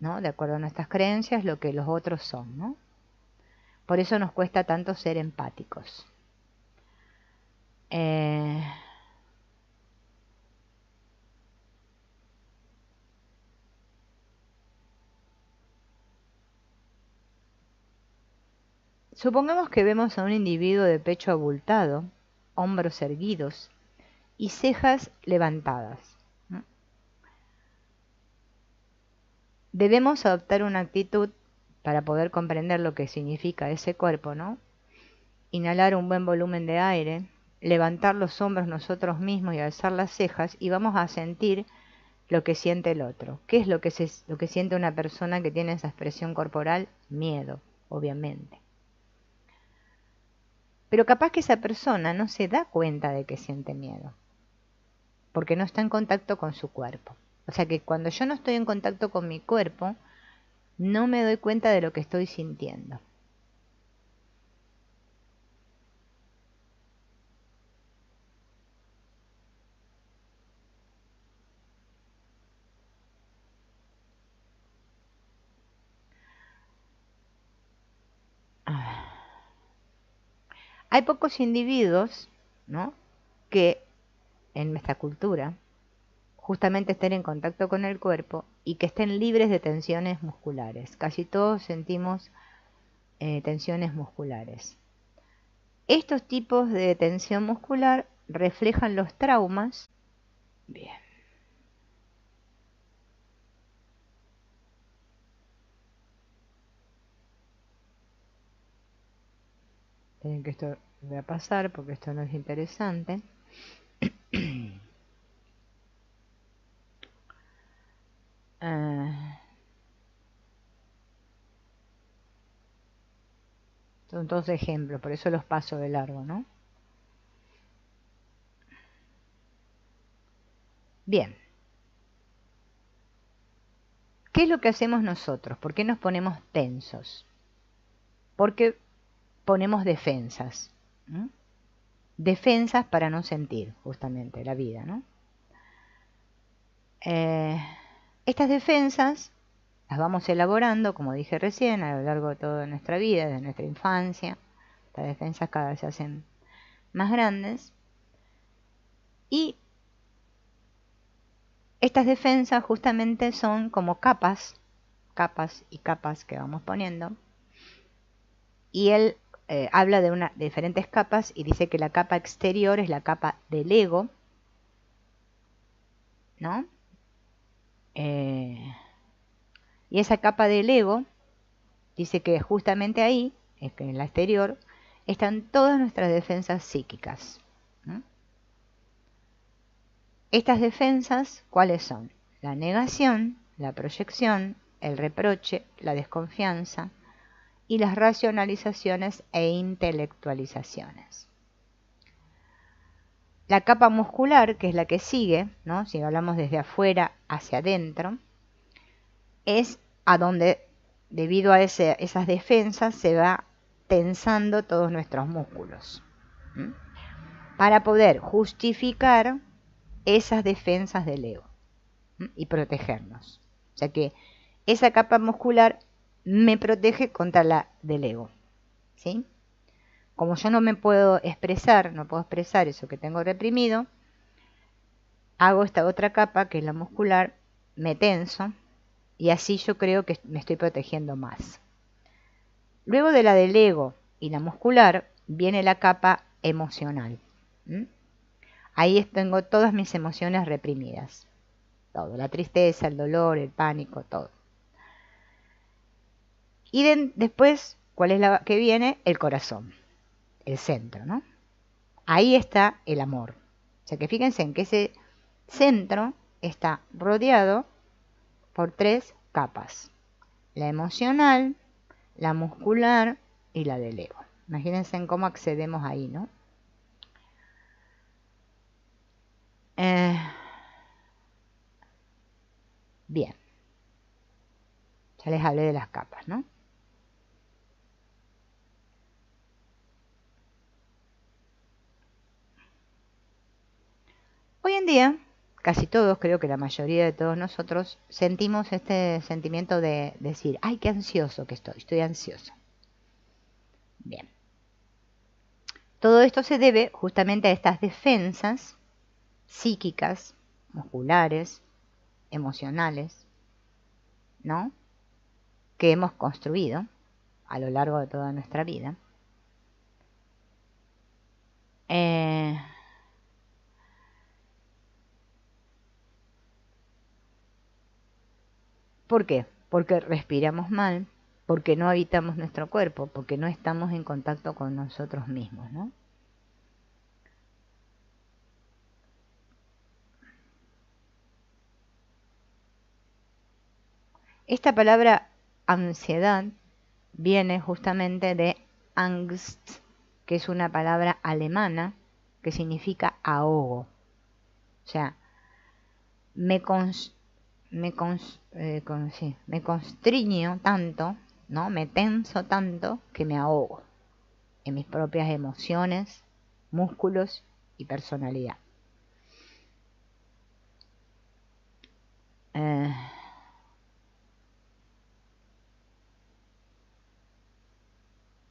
¿no?, de acuerdo a nuestras creencias, lo que los otros son, ¿no? Por eso nos cuesta tanto ser empáticos. Supongamos que vemos a un individuo de pecho abultado, hombros erguidos y cejas levantadas. Debemos adoptar una actitud para poder comprender lo que significa ese cuerpo, ¿no? Inhalar un buen volumen de aire, levantar los hombros nosotros mismos y alzar las cejas, y vamos a sentir lo que siente el otro. ¿Qué es lo que siente una persona que tiene esa expresión corporal? Miedo, obviamente. Pero capaz que esa persona no se da cuenta de que siente miedo, porque no está en contacto con su cuerpo. O sea que cuando yo no estoy en contacto con mi cuerpo, no me doy cuenta de lo que estoy sintiendo. Hay pocos individuos, ¿no?, que en nuestra cultura justamente estén en contacto con el cuerpo y que estén libres de tensiones musculares. Casi todos sentimos tensiones musculares. Estos tipos de tensión muscular reflejan los traumas. Bien. Tienen que esto voy a pasar porque esto no es interesante. Son todos ejemplos, por eso los paso de largo, ¿no? Bien. ¿Qué es lo que hacemos nosotros? ¿Por qué nos ponemos tensos? Porque ponemos defensas. ¿Mm? Defensas para no sentir, justamente, la vida, ¿no? Estas defensas las vamos elaborando, como dije recién, a lo largo de toda nuestra vida, de nuestra infancia. Estas defensas cada vez se hacen más grandes. Y estas defensas justamente son como capas y capas que vamos poniendo. Y él habla de diferentes capas y dice que la capa exterior es la capa del ego, ¿no? Y esa capa del ego dice que justamente ahí, es que en la exterior, están todas nuestras defensas psíquicas. ¿No? Estas defensas, ¿cuáles son? La negación, la proyección, el reproche, la desconfianza y las racionalizaciones e intelectualizaciones. La capa muscular, que es la que sigue, ¿no? Si hablamos desde afuera hacia adentro, es a donde, debido a esas defensas, se va tensando todos nuestros músculos. ¿Mm? Para poder justificar esas defensas del ego. ¿Mm? Y protegernos. O sea que esa capa muscular me protege contra la del ego. ¿Sí? Como yo no me puedo expresar, no puedo expresar eso que tengo reprimido, hago esta otra capa, que es la muscular, me tenso, y así yo creo que me estoy protegiendo más. Luego de la del ego y la muscular, viene la capa emocional. ¿Mm? Ahí tengo todas mis emociones reprimidas. Todo, la tristeza, el dolor, el pánico, todo. Y después, ¿cuál es la que viene? El corazón, el centro, ¿no? Ahí está el amor. O sea que fíjense en que ese centro está rodeado por tres capas. La emocional, la muscular y la del ego. Imagínense en cómo accedemos ahí, ¿no? Bien. Ya les hablé de las capas, ¿no? Hoy en día, casi todos, creo que la mayoría de todos nosotros, sentimos este sentimiento de decir, ay, qué ansioso que estoy ansioso. Bien. Todo esto se debe justamente a estas defensas psíquicas, musculares, emocionales, ¿no? Que hemos construido a lo largo de toda nuestra vida. ¿Por qué? Porque respiramos mal, porque no habitamos nuestro cuerpo, porque no estamos en contacto con nosotros mismos, ¿no? Esta palabra ansiedad viene justamente de Angst, que es una palabra alemana que significa ahogo. O sea, me constriño tanto, ¿no? Me tenso tanto que me ahogo en mis propias emociones, músculos y personalidad.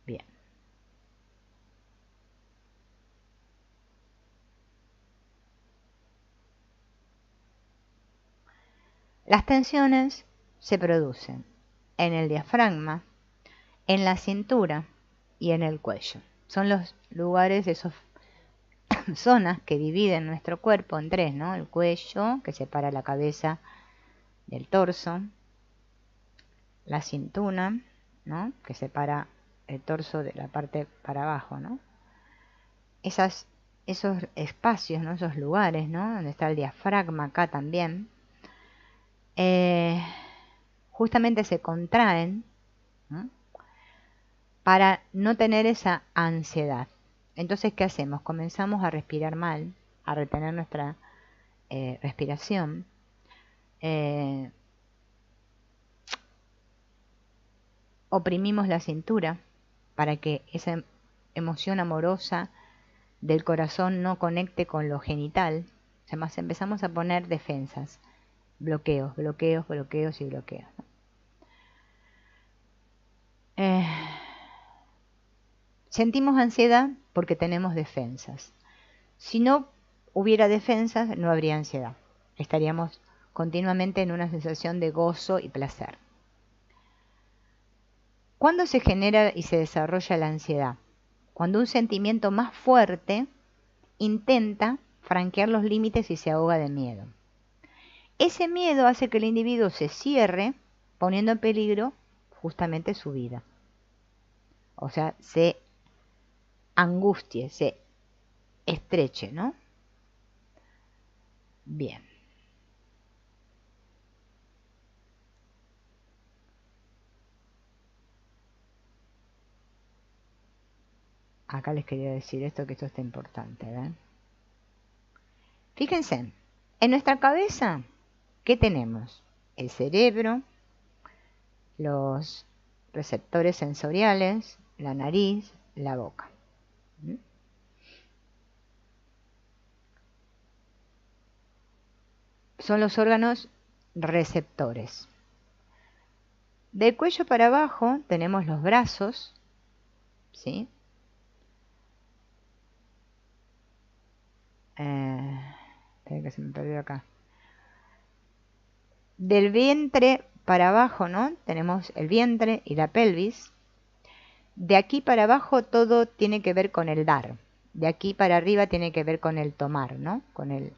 Bien. Las tensiones se producen en el diafragma, en la cintura y en el cuello. Son los lugares, esas zonas que dividen nuestro cuerpo en tres, ¿no? El cuello, que separa la cabeza del torso, la cintura, ¿no? Que separa el torso de la parte para abajo, ¿no? Esos espacios, ¿no? Esos lugares, ¿no? Donde está el diafragma, acá también, justamente se contraen, ¿no? Para no tener esa ansiedad. Entonces, ¿qué hacemos? Comenzamos a respirar mal, a retener nuestra respiración. Oprimimos la cintura para que esa emoción amorosa del corazón no conecte con lo genital. Además, empezamos a poner defensas, bloqueos, bloqueos, bloqueos y bloqueos, ¿no? Sentimos ansiedad porque tenemos defensas. Si no hubiera defensas, no habría ansiedad. Estaríamos continuamente en una sensación de gozo y placer. ¿Cuándo se genera y se desarrolla la ansiedad? Cuando un sentimiento más fuerte intenta franquear los límites y se ahoga de miedo. Ese miedo hace que el individuo se cierre, poniendo en peligro justamente su vida. O sea, se angustie, se estreche, ¿no? Bien. Acá les quería decir esto, que esto está importante, ¿ven? Fíjense, en nuestra cabeza, ¿qué tenemos? El cerebro, los receptores sensoriales, la nariz, la boca. Son los órganos receptores. Del cuello para abajo tenemos los brazos, ¿sí? Espera que se me perdió acá. Del vientre para abajo, ¿no? Tenemos el vientre y la pelvis. De aquí para abajo todo tiene que ver con el dar. De aquí para arriba tiene que ver con el tomar, ¿no? Con el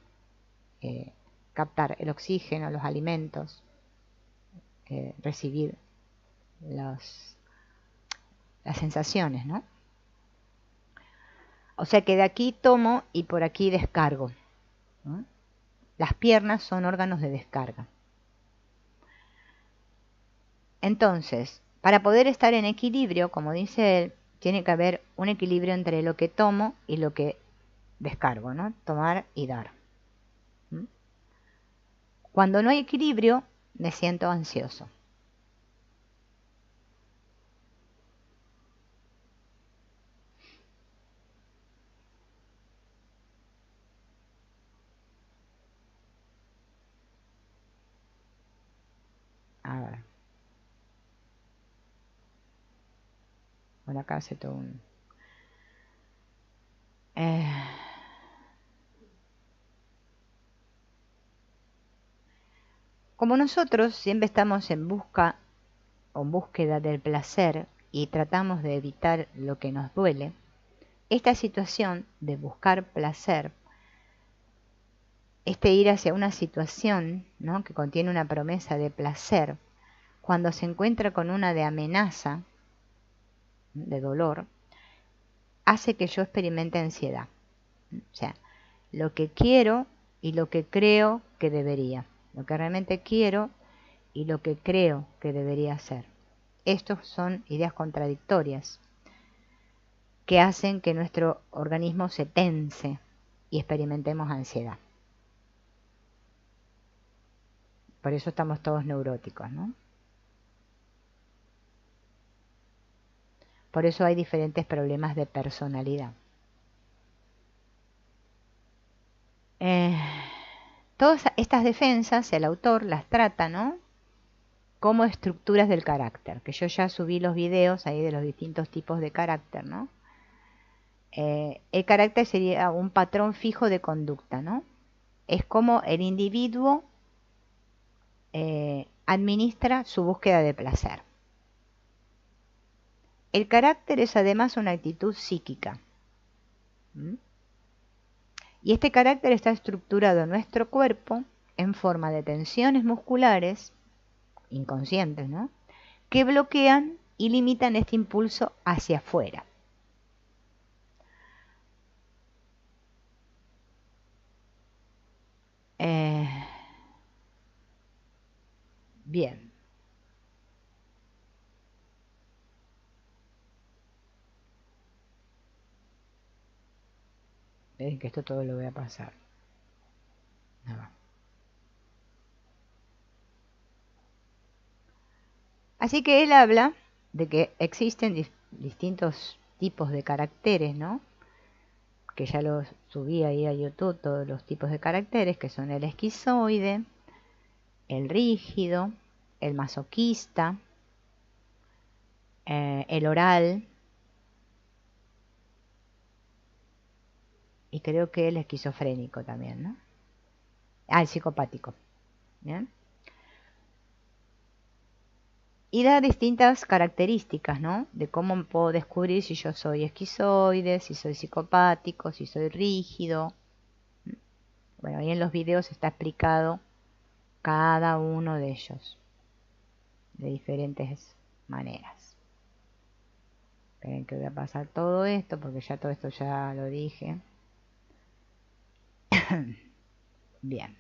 captar el oxígeno, los alimentos, recibir las sensaciones, ¿no? O sea que de aquí tomo y por aquí descargo, ¿no? Las piernas son órganos de descarga. Entonces, para poder estar en equilibrio, como dice él, tiene que haber un equilibrio entre lo que tomo y lo que descargo, ¿no? Tomar y dar. Cuando no hay equilibrio, me siento ansioso. A ver. Bueno, acá hace todo un... Como nosotros siempre estamos en busca o en búsqueda del placer y tratamos de evitar lo que nos duele, esta situación de buscar placer, este ir hacia una situación, ¿no?, que contiene una promesa de placer, cuando se encuentra con una de amenaza, de dolor, hace que yo experimente ansiedad. O sea, lo que quiero y lo que creo que debería. Lo que realmente quiero y lo que creo que debería hacer. Estos son ideas contradictorias que hacen que nuestro organismo se tense y experimentemos ansiedad. Por eso estamos todos neuróticos, ¿no? Por eso hay diferentes problemas de personalidad. Todas estas defensas, el autor las trata, ¿no?, como estructuras del carácter, que yo ya subí los videos ahí de los distintos tipos de carácter, ¿no? El carácter sería un patrón fijo de conducta, ¿no? Es como el individuo administra su búsqueda de placer. El carácter es además una actitud psíquica. Y este carácter está estructurado en nuestro cuerpo en forma de tensiones musculares, inconscientes, ¿no?, que bloquean y limitan este impulso hacia afuera. Bien. Ven que esto todo lo voy a pasar. No. Así que él habla de que existen distintos tipos de caracteres, ¿no?, que ya los subí ahí a YouTube, todos los tipos de caracteres, que son el esquizoide, el rígido, el masoquista, el oral, y creo que el esquizofrénico también, ¿no? Ah, el psicopático. ¿Bien? Y da distintas características, ¿no?, de cómo puedo descubrir si yo soy esquizoide, si soy psicopático, si soy rígido. Bueno, ahí en los videos está explicado cada uno de ellos de diferentes maneras. Esperen que voy a pasar todo esto porque ya todo esto ya lo dije. Bien.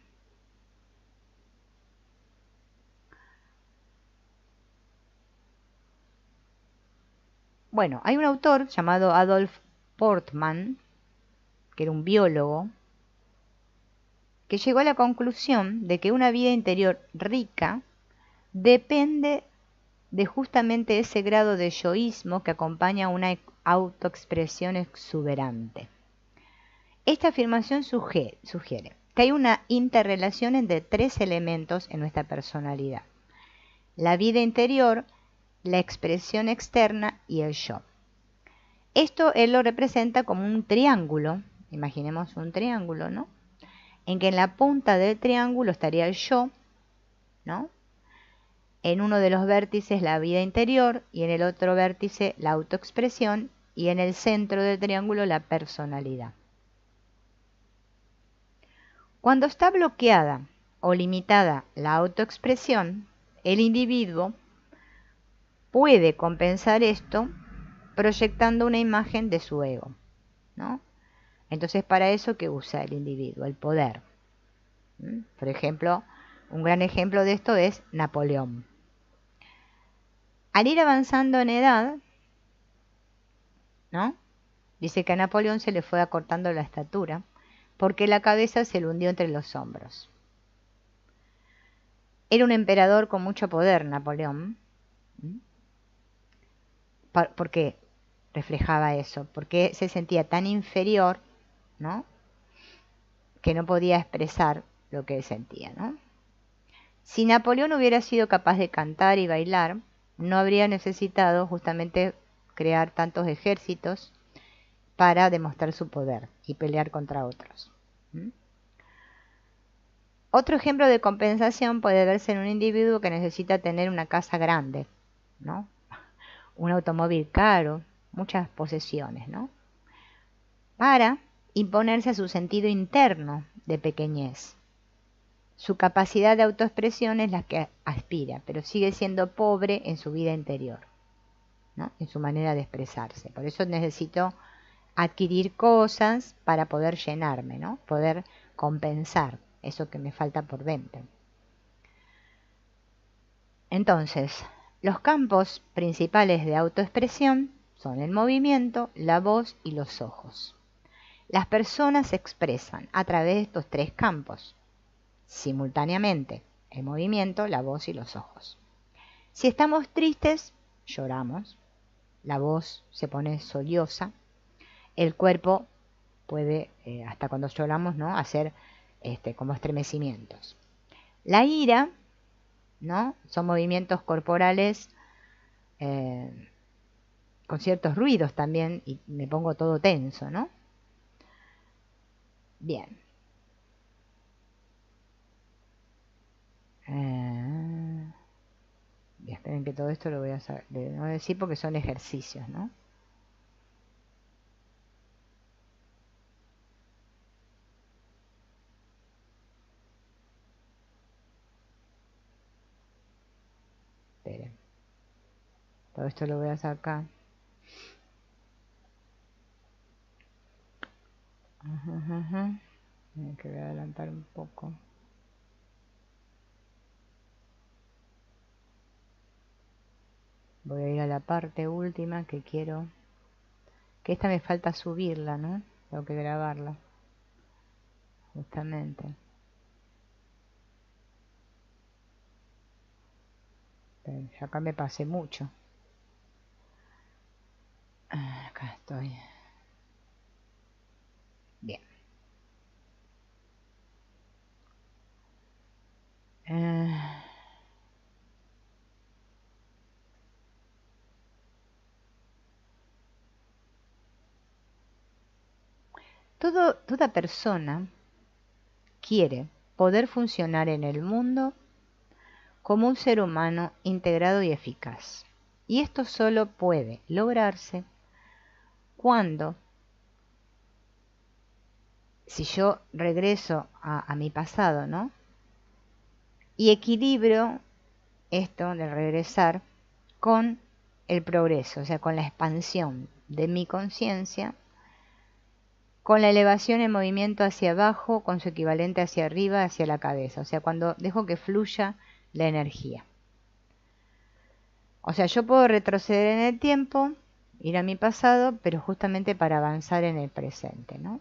Bueno, hay un autor llamado Adolf Portman, que era un biólogo, que llegó a la conclusión de que una vida interior rica depende de justamente ese grado de yoísmo que acompaña a una autoexpresión exuberante. Esta afirmación sugiere que hay una interrelación entre tres elementos en nuestra personalidad: la vida interior, la expresión externa y el yo. Esto él lo representa como un triángulo. Imaginemos un triángulo, ¿no?, en que en la punta del triángulo estaría el yo, ¿no?, en uno de los vértices la vida interior y en el otro vértice la autoexpresión y en el centro del triángulo la personalidad. Cuando está bloqueada o limitada la autoexpresión, el individuo puede compensar esto proyectando una imagen de su ego, ¿no? Entonces, para eso, ¿qué usa el individuo? El poder. Por ejemplo, un gran ejemplo de esto es Napoleón. Al ir avanzando en edad, ¿no?, dice que a Napoleón se le fue acortando la estatura porque la cabeza se le hundió entre los hombros. Era un emperador con mucho poder, Napoleón. ¿Por qué reflejaba eso? Porque se sentía tan inferior, ¿no?, que no podía expresar lo que él sentía, ¿no? Si Napoleón hubiera sido capaz de cantar y bailar, no habría necesitado justamente crear tantos ejércitos para demostrar su poder y pelear contra otros. Otro ejemplo de compensación puede verse en un individuo que necesita tener una casa grande, ¿no?, un automóvil caro, muchas posesiones, ¿no?, para imponerse a su sentido interno de pequeñez. Su capacidad de autoexpresión es la que aspira, pero sigue siendo pobre en su vida interior, ¿no?, en su manera de expresarse. Por eso necesito adquirir cosas para poder llenarme, ¿no?, poder compensar eso que me falta por dentro. Entonces, los campos principales de autoexpresión son el movimiento, la voz y los ojos. Las personas se expresan a través de estos tres campos, simultáneamente: el movimiento, la voz y los ojos. Si estamos tristes, lloramos, la voz se pone solloza, el cuerpo puede, hasta cuando lloramos, ¿no?, hacer como estremecimientos. La ira, ¿no?, son movimientos corporales con ciertos ruidos también, y me pongo todo tenso, ¿no? Bien. Y esperen que todo esto lo voy a no decir porque son ejercicios, ¿no? Esperen. Todo esto lo voy a sacar. Que voy a adelantar un poco. Voy a ir a la parte última que quiero. Que esta me falta subirla, ¿no? Tengo que grabarla. Justamente. Pero ya acá me pasé mucho. Acá estoy. Bien. Toda persona quiere poder funcionar en el mundo como un ser humano integrado y eficaz. Y esto solo puede lograrse cuando, si yo regreso a mi pasado, ¿no? Y equilibro esto de regresar con el progreso, o sea, con la expansión de mi conciencia, con la elevación en movimiento hacia abajo, con su equivalente hacia arriba, hacia la cabeza, o sea, cuando dejo que fluya la energía. O sea, yo puedo retroceder en el tiempo, ir a mi pasado, pero justamente para avanzar en el presente, ¿no?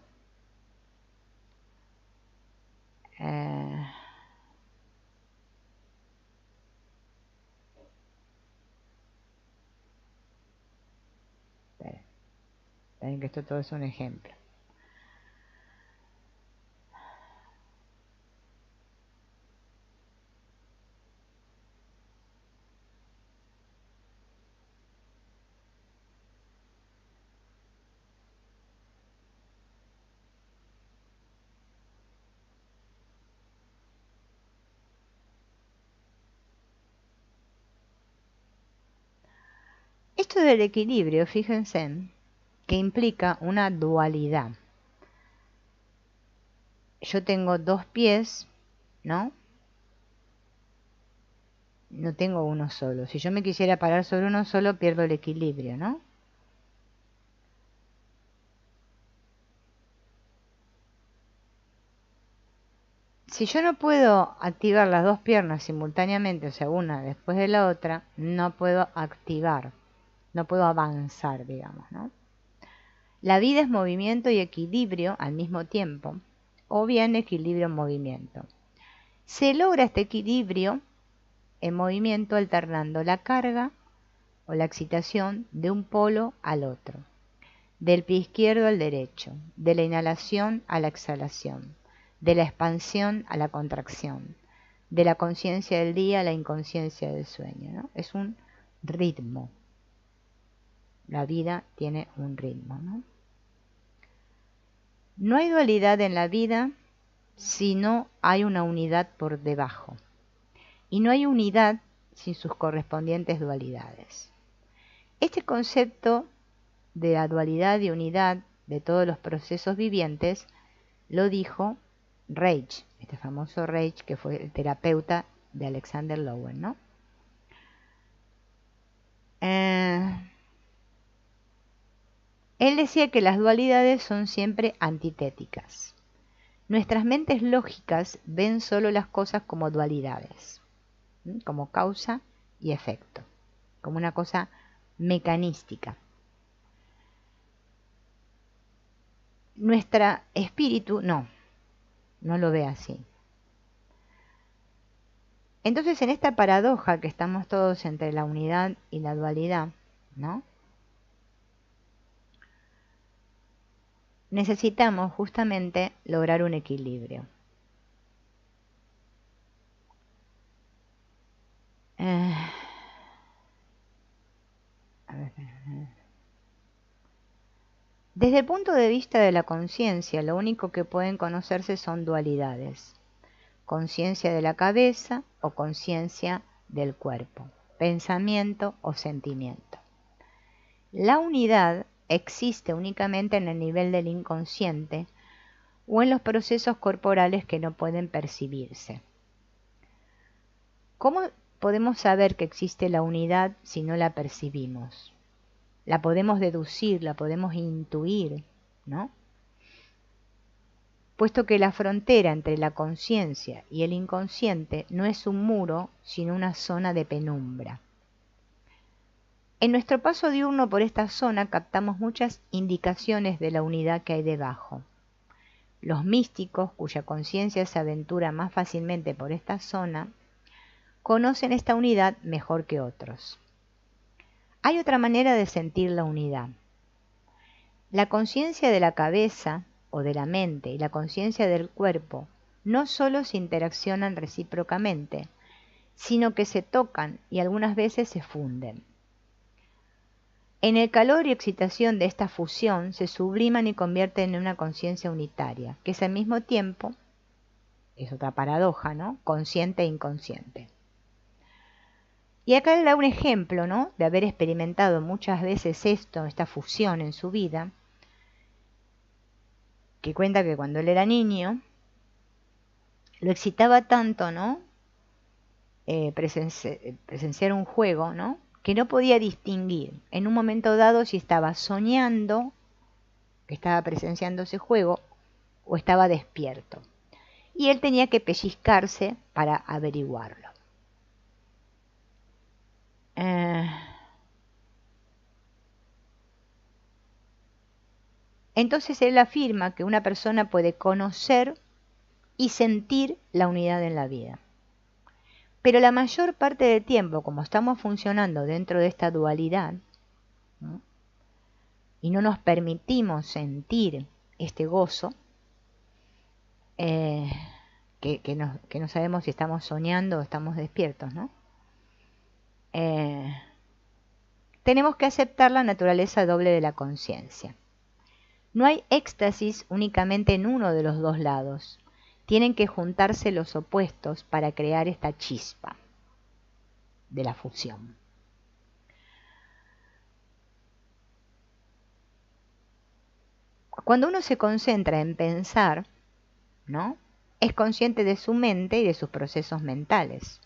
Esperen que esto todo es un ejemplo. Esto del equilibrio, fíjense, que implica una dualidad. Yo tengo dos pies, ¿no? No tengo uno solo. Si yo me quisiera parar sobre uno solo, pierdo el equilibrio, ¿no? Si yo no puedo activar las dos piernas simultáneamente, o sea, una después de la otra, no puedo activar, no puedo avanzar, digamos, ¿no? La vida es movimiento y equilibrio al mismo tiempo, o bien equilibrio en movimiento. Se logra este equilibrio en movimiento alternando la carga o la excitación de un polo al otro, del pie izquierdo al derecho, de la inhalación a la exhalación, de la expansión a la contracción, de la conciencia del día a la inconsciencia del sueño, ¿no? Es un ritmo. La vida tiene un ritmo, ¿no? No hay dualidad en la vida si no hay una unidad por debajo. Y no hay unidad sin sus correspondientes dualidades. Este concepto de la dualidad y unidad de todos los procesos vivientes lo dijo Reich, este famoso Reich que fue el terapeuta de Alexander Lowen, ¿no? Él decía que las dualidades son siempre antitéticas. Nuestras mentes lógicas ven solo las cosas como dualidades, como causa y efecto, como una cosa mecanística. Nuestro espíritu no lo ve así. Entonces, en esta paradoja que estamos todos entre la unidad y la dualidad, ¿no? Necesitamos justamente lograr un equilibrio. Desde el punto de vista de la conciencia, lo único que pueden conocerse son dualidades. conciencia de la cabeza o conciencia del cuerpo, pensamiento o sentimiento. La unidad existe únicamente en el nivel del inconsciente o en los procesos corporales que no pueden percibirse. ¿Cómo podemos saber que existe la unidad si no la percibimos? La podemos deducir, la podemos intuir, ¿no? Puesto que la frontera entre la conciencia y el inconsciente no es un muro, sino una zona de penumbra. En nuestro paso diurno por esta zona captamos muchas indicaciones de la unidad que hay debajo. Los místicos, cuya conciencia se aventura más fácilmente por esta zona, conocen esta unidad mejor que otros. Hay otra manera de sentir la unidad. La conciencia de la cabeza o de la mente y la conciencia del cuerpo no solo se interaccionan recíprocamente, sino que se tocan y algunas veces se funden. En el calor y excitación de esta fusión se subliman y convierten en una conciencia unitaria, que es al mismo tiempo, es otra paradoja, ¿no?, consciente e inconsciente. Y acá le da un ejemplo, ¿no?, de haber experimentado muchas veces esta fusión en su vida, que cuenta que cuando él era niño, lo excitaba tanto, ¿no?, presenciar un juego, ¿no?, que no podía distinguir en un momento dado si estaba soñando, que estaba presenciando ese juego, o estaba despierto. Y él tenía que pellizcarse para averiguarlo. Entonces él afirma que una persona puede conocer y sentir la unidad en la vida. Pero la mayor parte del tiempo, como estamos funcionando dentro de esta dualidad, ¿no?, y no nos permitimos sentir este gozo, que no sabemos si estamos soñando o estamos despiertos, ¿no? Tenemos que aceptar la naturaleza doble de la conciencia. No hay éxtasis únicamente en uno de los dos lados. Tienen que juntarse los opuestos para crear esta chispa de la fusión. Cuando uno se concentra en pensar, ¿no?, es consciente de su mente y de sus procesos mentales.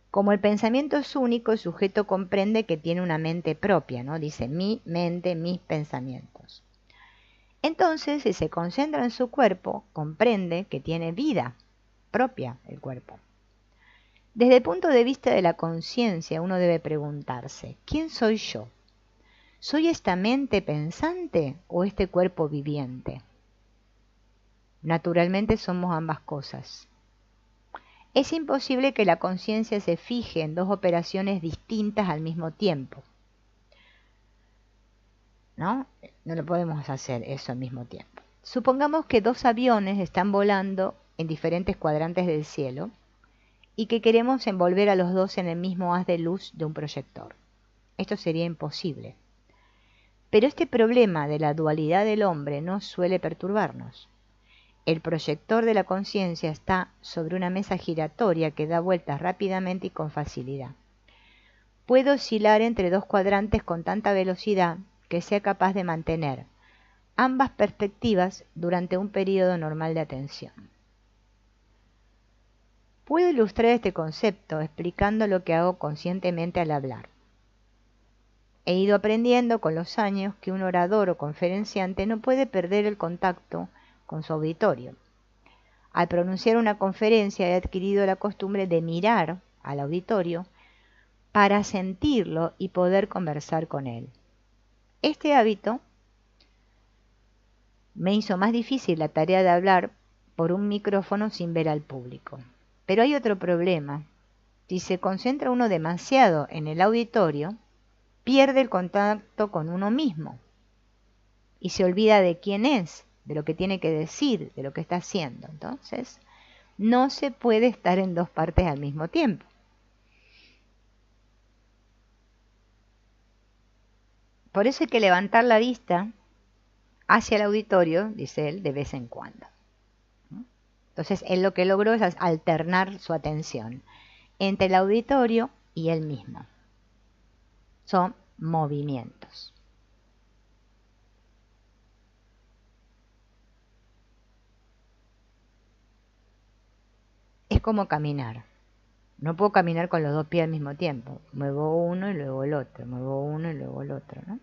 Como el pensamiento es único, el sujeto comprende que tiene una mente propia, ¿no? Dice mi mente, mis pensamientos. Entonces, si se concentra en su cuerpo, comprende que tiene vida propia el cuerpo. Desde el punto de vista de la conciencia, uno debe preguntarse, ¿quién soy yo? ¿Soy esta mente pensante o este cuerpo viviente? Naturalmente somos ambas cosas. Es imposible que la conciencia se fije en dos operaciones distintas al mismo tiempo, ¿no? No lo podemos hacer eso al mismo tiempo. Supongamos que dos aviones están volando en diferentes cuadrantes del cielo y que queremos envolver a los dos en el mismo haz de luz de un proyector. Esto sería imposible. Pero este problema de la dualidad del hombre no suele perturbarnos. El proyector de la conciencia está sobre una mesa giratoria que da vueltas rápidamente y con facilidad. Puede oscilar entre dos cuadrantes con tanta velocidad que sea capaz de mantener ambas perspectivas durante un periodo normal de atención. Puedo ilustrar este concepto explicando lo que hago conscientemente al hablar. He ido aprendiendo con los años que un orador o conferenciante no puede perder el contacto con su auditorio. Al pronunciar una conferencia he adquirido la costumbre de mirar al auditorio para sentirlo y poder conversar con él. Este hábito me hizo más difícil la tarea de hablar por un micrófono sin ver al público. Pero hay otro problema. Si se concentra uno demasiado en el auditorio, pierde el contacto con uno mismo y se olvida de quién es, de lo que tiene que decir, de lo que está haciendo. Entonces, no se puede estar en dos partes al mismo tiempo. Por eso hay que levantar la vista hacia el auditorio, dice él, de vez en cuando. Entonces él lo que logró es alternar su atención entre el auditorio y él mismo. Son movimientos. Es como caminar. No puedo caminar con los dos pies al mismo tiempo. Muevo uno y luego el otro. Muevo uno y luego el otro, ¿no?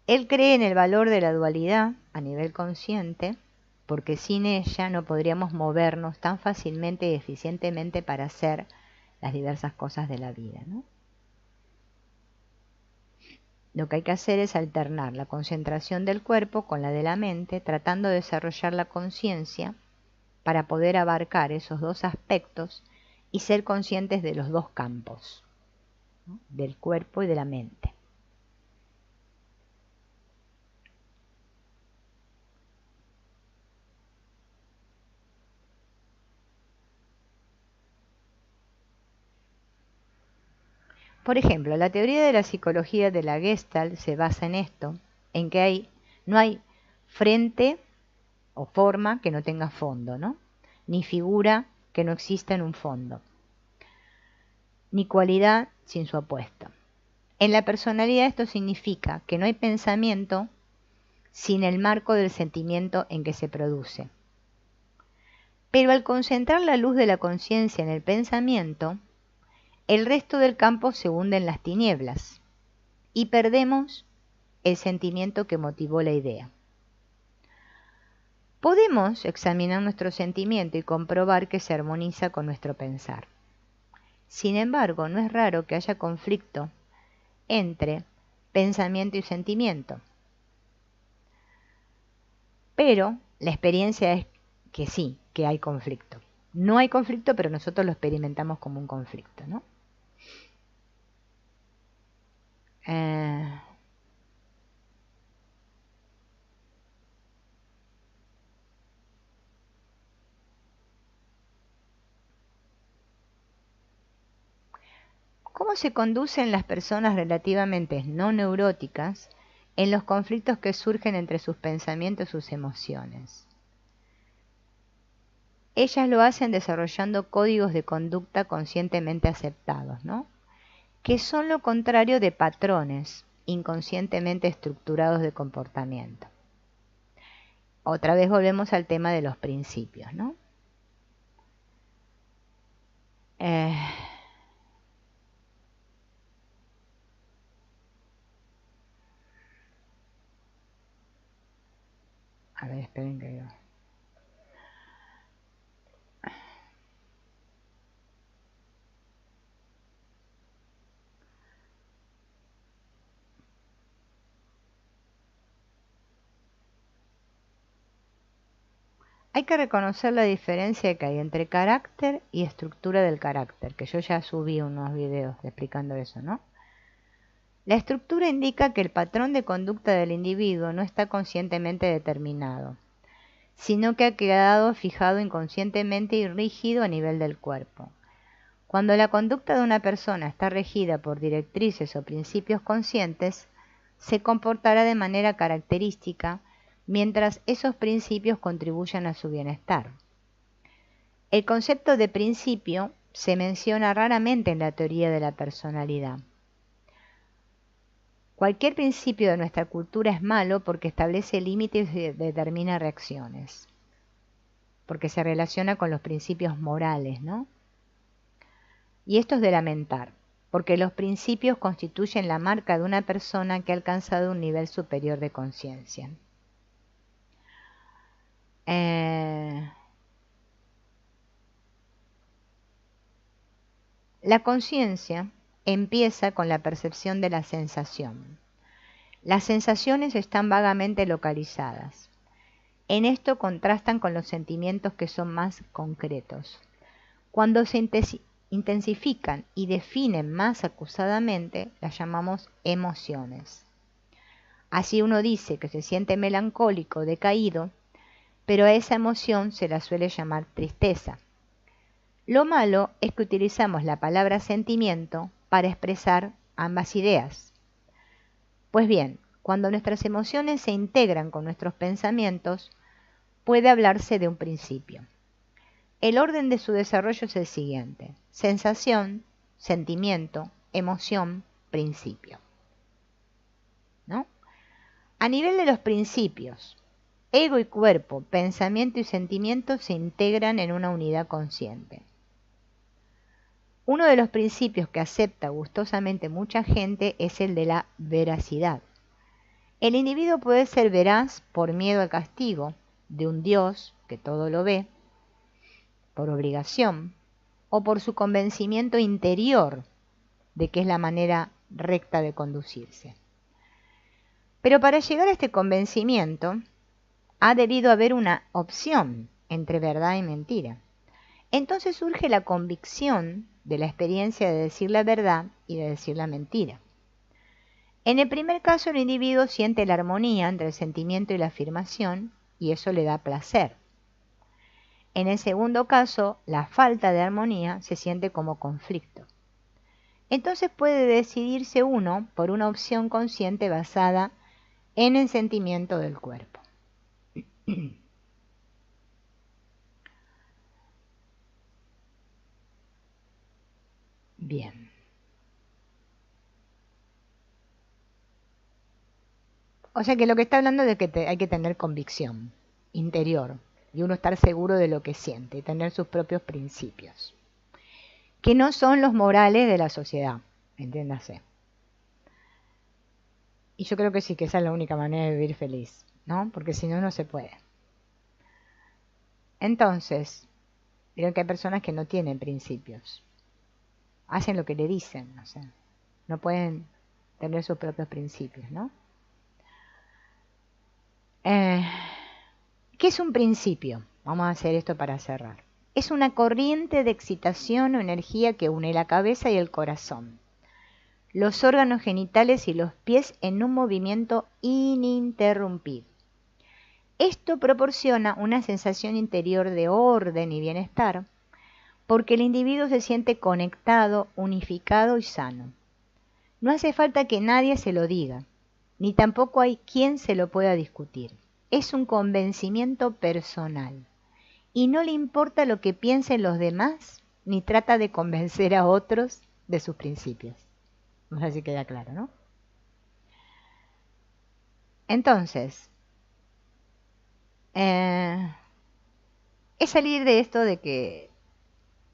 Él cree en el valor de la dualidad a nivel consciente, porque sin ella no podríamos movernos tan fácilmente y eficientemente para hacer las diversas cosas de la vida, ¿no? Lo que hay que hacer es alternar la concentración del cuerpo con la de la mente, tratando de desarrollar la conciencia para poder abarcar esos dos aspectos y ser conscientes de los dos campos, ¿no? Del cuerpo y de la mente. Por ejemplo, la teoría de la psicología de la Gestalt se basa en esto, en que no hay frente o forma que no tenga fondo, ¿no? Ni figura que no exista en un fondo, ni cualidad sin su opuesto. En la personalidad esto significa que no hay pensamiento sin el marco del sentimiento en que se produce. Pero al concentrar la luz de la conciencia en el pensamiento, el resto del campo se hunde en las tinieblas y perdemos el sentimiento que motivó la idea. Podemos examinar nuestro sentimiento y comprobar que se armoniza con nuestro pensar. Sin embargo, no es raro que haya conflicto entre pensamiento y sentimiento. Pero la experiencia es que sí, que hay conflicto. No hay conflicto, pero nosotros lo experimentamos como un conflicto, ¿no? ¿Cómo se conducen las personas relativamente no neuróticas en los conflictos que surgen entre sus pensamientos y sus emociones? Ellas lo hacen desarrollando códigos de conducta conscientemente aceptados, ¿no? Que son lo contrario de patrones inconscientemente estructurados de comportamiento. Otra vez volvemos al tema de los principios, ¿no? A ver, esperen que yo... Hay que reconocer la diferencia que hay entre carácter y estructura del carácter, que yo ya subí unos videos explicando eso, ¿no? La estructura indica que el patrón de conducta del individuo no está conscientemente determinado, sino que ha quedado fijado inconscientemente y rígido a nivel del cuerpo. Cuando la conducta de una persona está regida por directrices o principios conscientes, se comportará de manera característica mientras esos principios contribuyan a su bienestar. El concepto de principio se menciona raramente en la teoría de la personalidad. Cualquier principio de nuestra cultura es malo porque establece límites y determina reacciones, porque se relaciona con los principios morales, ¿no? Y esto es de lamentar, porque los principios constituyen la marca de una persona que ha alcanzado un nivel superior de conciencia. La conciencia empieza con la percepción de la sensación. Las sensaciones están vagamente localizadas. En esto contrastan con los sentimientos que son más concretos. Cuando se intensifican y definen más acusadamente, las llamamos emociones. Así uno dice que se siente melancólico, decaído, pero a esa emoción se la suele llamar tristeza. Lo malo es que utilizamos la palabra sentimiento para expresar ambas ideas. Pues bien, cuando nuestras emociones se integran con nuestros pensamientos, puede hablarse de un principio. El orden de su desarrollo es el siguiente: sensación, sentimiento, emoción, principio. ¿No? A nivel de los principios, ego y cuerpo, pensamiento y sentimiento se integran en una unidad consciente. Uno de los principios que acepta gustosamente mucha gente es el de la veracidad. El individuo puede ser veraz por miedo al castigo de un Dios que todo lo ve, por obligación, o por su convencimiento interior de que es la manera recta de conducirse. Pero para llegar a este convencimiento, ha debido haber una opción entre verdad y mentira. Entonces surge la convicción de la experiencia de decir la verdad y de decir la mentira. En el primer caso, el individuo siente la armonía entre el sentimiento y la afirmación, y eso le da placer. En el segundo caso, la falta de armonía se siente como conflicto. Entonces puede decidirse uno por una opción consciente basada en el sentimiento del cuerpo. Bien. O sea que lo que está hablando es de que hay que tener convicción interior y uno estar seguro de lo que siente y tener sus propios principios, que no son los morales de la sociedad, entiéndase. Y yo creo que sí, que esa es la única manera de vivir feliz, ¿no? Porque si no, no se puede. Entonces, creo que hay personas que no tienen principios. Hacen lo que le dicen, o sea, no pueden tener sus propios principios, ¿no? ¿Qué es un principio? Vamos a hacer esto para cerrar. Es una corriente de excitación o energía que une la cabeza y el corazón, los órganos genitales y los pies en un movimiento ininterrumpido. Esto proporciona una sensación interior de orden y bienestar, porque el individuo se siente conectado, unificado y sano. No hace falta que nadie se lo diga, ni tampoco hay quien se lo pueda discutir. Es un convencimiento personal, y no le importa lo que piensen los demás, ni trata de convencer a otros de sus principios. No sé si queda claro, ¿no? Entonces, es salir de esto de que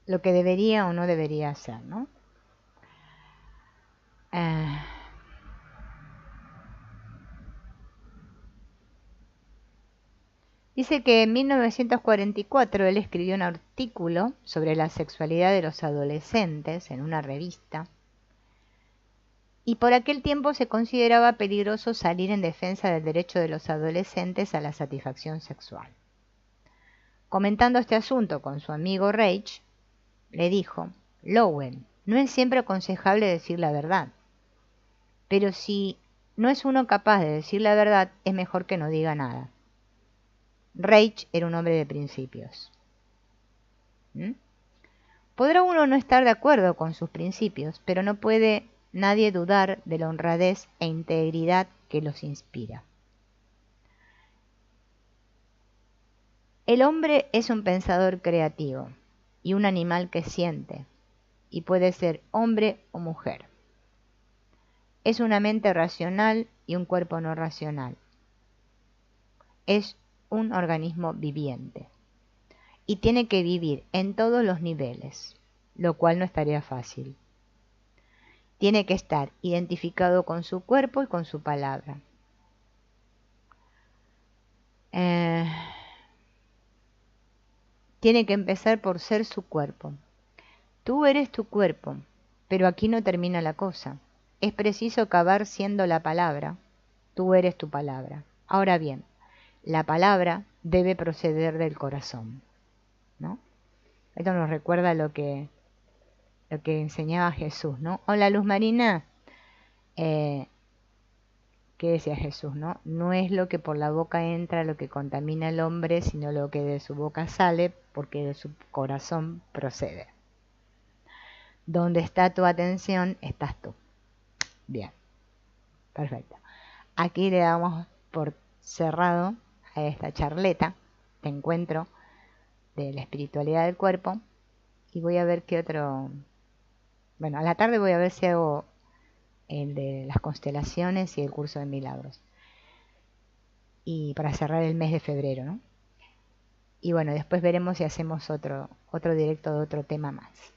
lo que debería o no debería hacer, ¿no? Dice que en 1944 él escribió un artículo sobre la sexualidad de los adolescentes en una revista, y por aquel tiempo se consideraba peligroso salir en defensa del derecho de los adolescentes a la satisfacción sexual. Comentando este asunto con su amigo Reich, le dijo: Lowen, no es siempre aconsejable decir la verdad, pero si no es uno capaz de decir la verdad, es mejor que no diga nada. Reich era un hombre de principios. Podrá uno no estar de acuerdo con sus principios, pero no puede nadie dudar de la honradez e integridad que los inspira. El hombre es un pensador creativo y un animal que siente, y puede ser hombre o mujer. Es una mente racional y un cuerpo no racional. Es un organismo viviente y tiene que vivir en todos los niveles, lo cual no es tarea fácil. Tiene que estar identificado con su cuerpo y con su palabra. Tiene que empezar por ser su cuerpo. Tú eres tu cuerpo, pero aquí no termina la cosa. Es preciso acabar siendo la palabra. Tú eres tu palabra. Ahora bien, la palabra debe proceder del corazón, ¿no? Esto nos recuerda lo que enseñaba Jesús, ¿no? Hola, Luz Marina. ¿Qué decía Jesús, no? No es lo que por la boca entra lo que contamina al hombre, sino lo que de su boca sale, porque de su corazón procede. Donde está tu atención, estás tú. Bien, perfecto. Aquí le damos por cerrado a esta charleta. este encuentro de la espiritualidad del cuerpo. Y voy a ver qué otro... Bueno, a la tarde voy a ver si hago el de las constelaciones y el curso de milagros. Y para cerrar el mes de febrero, ¿no? Y bueno, después veremos si hacemos otro directo de otro tema más.